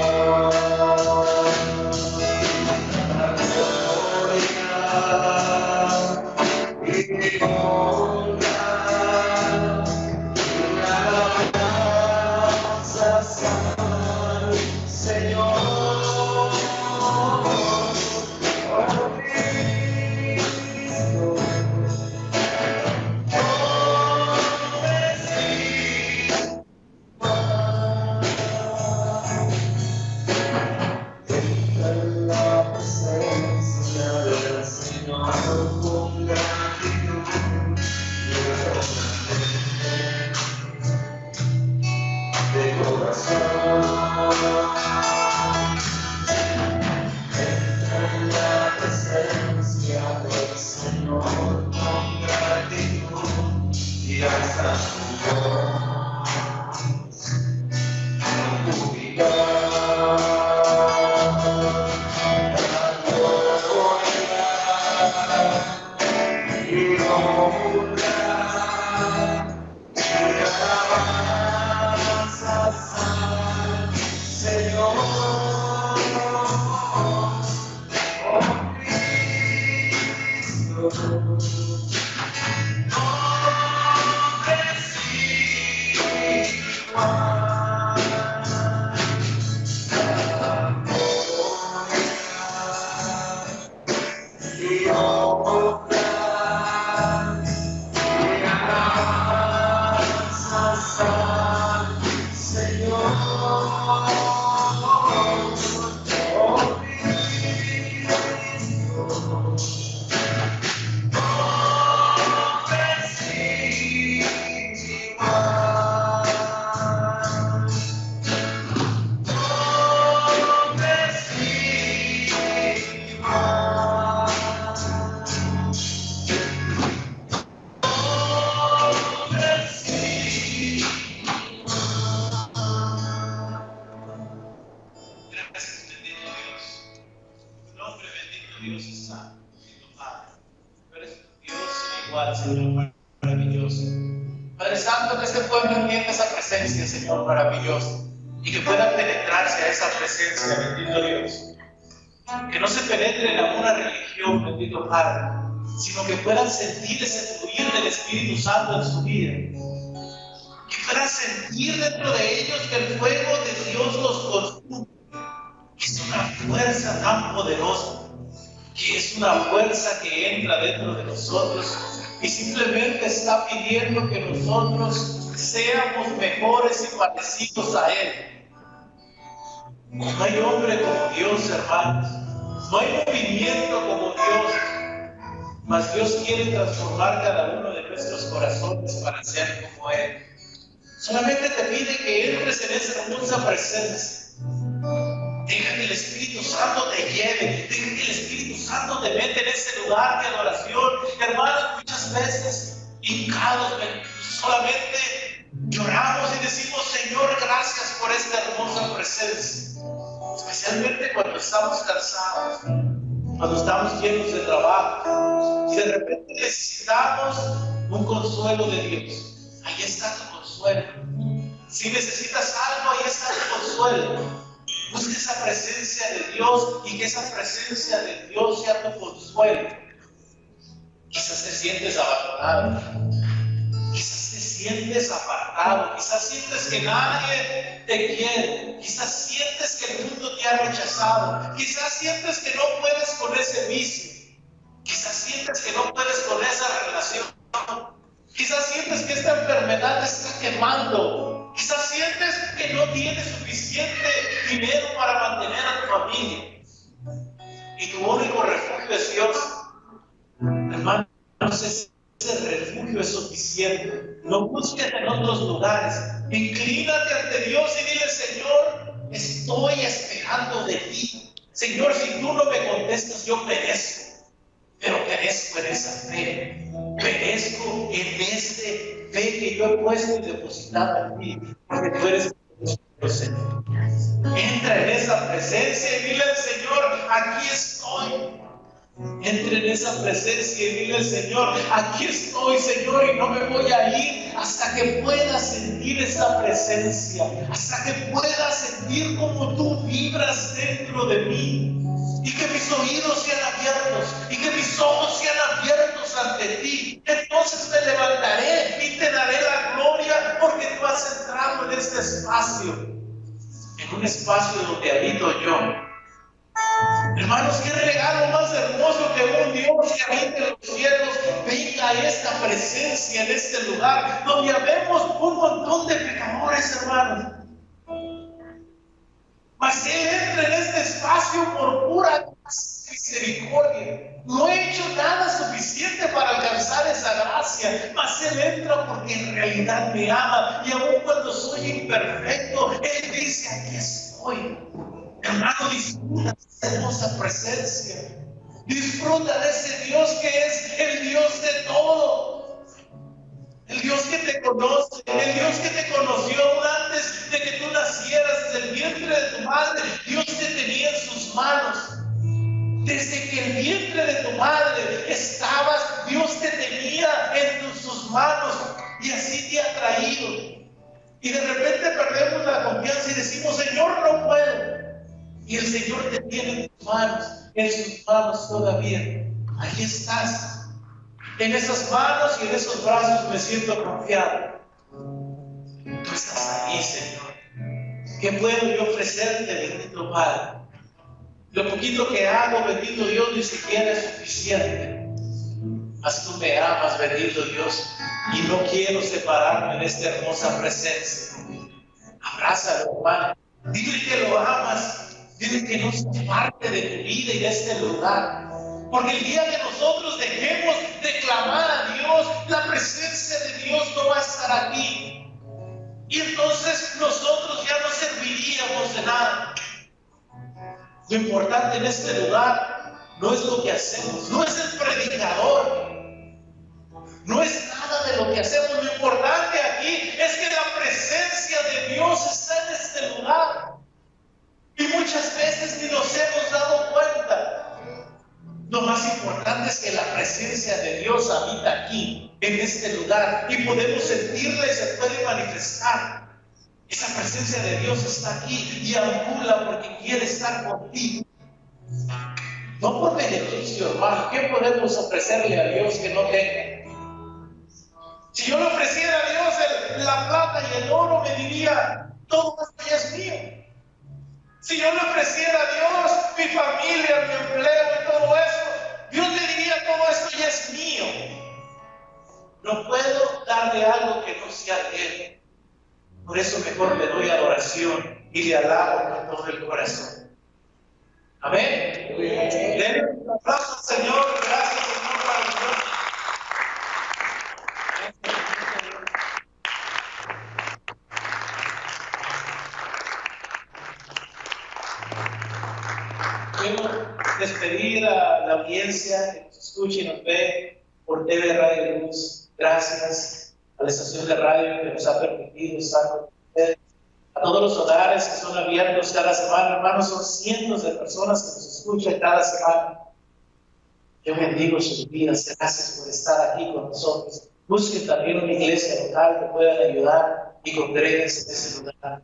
Dios es santo. Padre, tú eres Dios igual, Señor, maravilloso. Padre Santo, que este pueblo entienda esa presencia, Señor, maravillosa, y que pueda penetrarse a esa presencia, bendito Dios. Que no se penetre en alguna religión, bendito Padre, sino que puedan sentir ese fluir del Espíritu Santo en su vida. Que puedan sentir dentro de ellos que el fuego de Dios los consume. Que es una fuerza tan poderosa, que es una fuerza que entra dentro de nosotros y simplemente está pidiendo que nosotros seamos mejores y parecidos a Él. No hay hombre como Dios, hermanos. No hay movimiento como Dios. Mas Dios quiere transformar cada uno de nuestros corazones para ser como Él. Solamente te pide que entres en esa hermosa presencia. Deja que el Espíritu Santo te lleve. Deja que el Espíritu Santo te mete en ese lugar de adoración. Hermanos, muchas veces, hincados, solamente lloramos y decimos, Señor, gracias por esta hermosa presencia. Especialmente cuando estamos cansados, cuando estamos llenos de trabajo y de repente necesitamos un consuelo de Dios. Ahí está tu consuelo. Si necesitas algo, ahí está tu consuelo. Busca esa presencia de Dios y que esa presencia de Dios sea tu consuelo. Quizás te sientes abandonado, quizás te sientes apartado, quizás sientes que nadie te quiere, quizás sientes que el mundo te ha rechazado, quizás sientes que no puedes con ese vicio, quizás sientes que no puedes con esa relación, quizás sientes que esta enfermedad te está quemando, quizás sientes que no tienes suficiente dinero para mantener a tu familia y tu único refugio es Dios. Hermano, ese refugio es suficiente. No busques en otros lugares. Inclínate ante Dios y dile, Señor, estoy esperando de ti. Señor, si tú no me contestas, yo perezco. Pero perezco en esa fe. Perezco en ese fe que yo he puesto y depositado en ti. Porque tú eres el Señor. Entra en esa presencia y dile al Señor, aquí estoy. Entre en esa presencia y dile al Señor, aquí estoy, Señor, y no me voy a ir hasta que pueda sentir esa presencia, hasta que pueda sentir como tú vibras dentro de mí, y que mis oídos sean abiertos, y que mis ojos sean abiertos ante ti. Entonces me levantaré y te daré la gloria, porque tú has entrado en este espacio, en un espacio donde habito yo. Hermanos, qué regalo más hermoso que un Dios que habita en los cielos venga a esta presencia, en este lugar, donde habemos un montón de pecadores, hermanos. Mas Él entra en este espacio por pura misericordia. No he hecho nada suficiente para alcanzar esa gracia, mas Él entra porque en realidad me ama, y aun cuando soy imperfecto, Él dice, aquí estoy. Hermano, disfruta de esa hermosa presencia. Disfruta de ese Dios que es el Dios de todo. El Dios que te conoce, el Dios que te conoció aún antes de que tú nacieras desde el vientre de tu madre. Dios te tenía en sus manos. Desde que el vientre de tu madre estabas, Dios te tenía en sus manos y así te ha traído. Y de repente perdemos la confianza y decimos, Señor, no puedo. Y el Señor te tiene en sus manos todavía. Ahí estás. En esas manos y en esos brazos me siento confiado. Tú estás ahí, Señor. ¿Qué puedo yo ofrecerte, bendito Padre? Lo poquito que hago, bendito Dios, ni siquiera es suficiente. Mas tú me amas, bendito Dios, y no quiero separarme de esta hermosa presencia. Abrázalo, hermano. Dile que lo amas. Dile que no es parte de tu vida y de este lugar. Porque el día que nosotros dejemos de clamar a Dios, la presencia de Dios no va a estar aquí. Y entonces nosotros ya no serviríamos de nada. Lo importante en este lugar no es lo que hacemos, no es el predicador, no es nada de lo que hacemos. Lo importante aquí es que la presencia de Dios está en este lugar. Y muchas veces ni nos hemos dado cuenta. Lo más importante es que la presencia de Dios habita aquí, en este lugar, y podemos sentirla y se puede manifestar. Esa presencia de Dios está aquí y ambula porque quiere estar contigo. No por beneficio, hermano. ¿Qué podemos ofrecerle a Dios que no tenga? Si yo le ofreciera a Dios la plata y el oro, me diría, todo esto ya es mío. Si yo le ofreciera a Dios mi familia, mi empleo y todo eso, Dios le diría, todo esto ya es mío. No puedo darle algo que no sea de Él. Por eso mejor le doy adoración y le alabo con todo el corazón. Amén. Denle un aplauso al Señor. Gracias, Señor, para Dios. Quiero despedir a la audiencia que nos escucha y nos ve por TV Radio Luz. Gracias a la estación de radio que nos ha permitido estar con ustedes. A todos los hogares que son abiertos cada semana, hermanos, son cientos de personas que nos escuchan cada semana. Yo bendigo sus vidas. Gracias por estar aquí con nosotros. Busquen también una iglesia local que puedan ayudar y congréguense en ese lugar.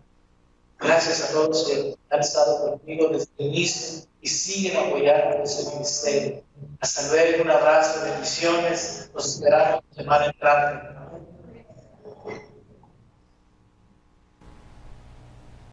Gracias a todos que han estado conmigo desde el inicio y siguen apoyando ese ministerio. Hasta luego, un abrazo, bendiciones. Nos esperamos la semana entrante.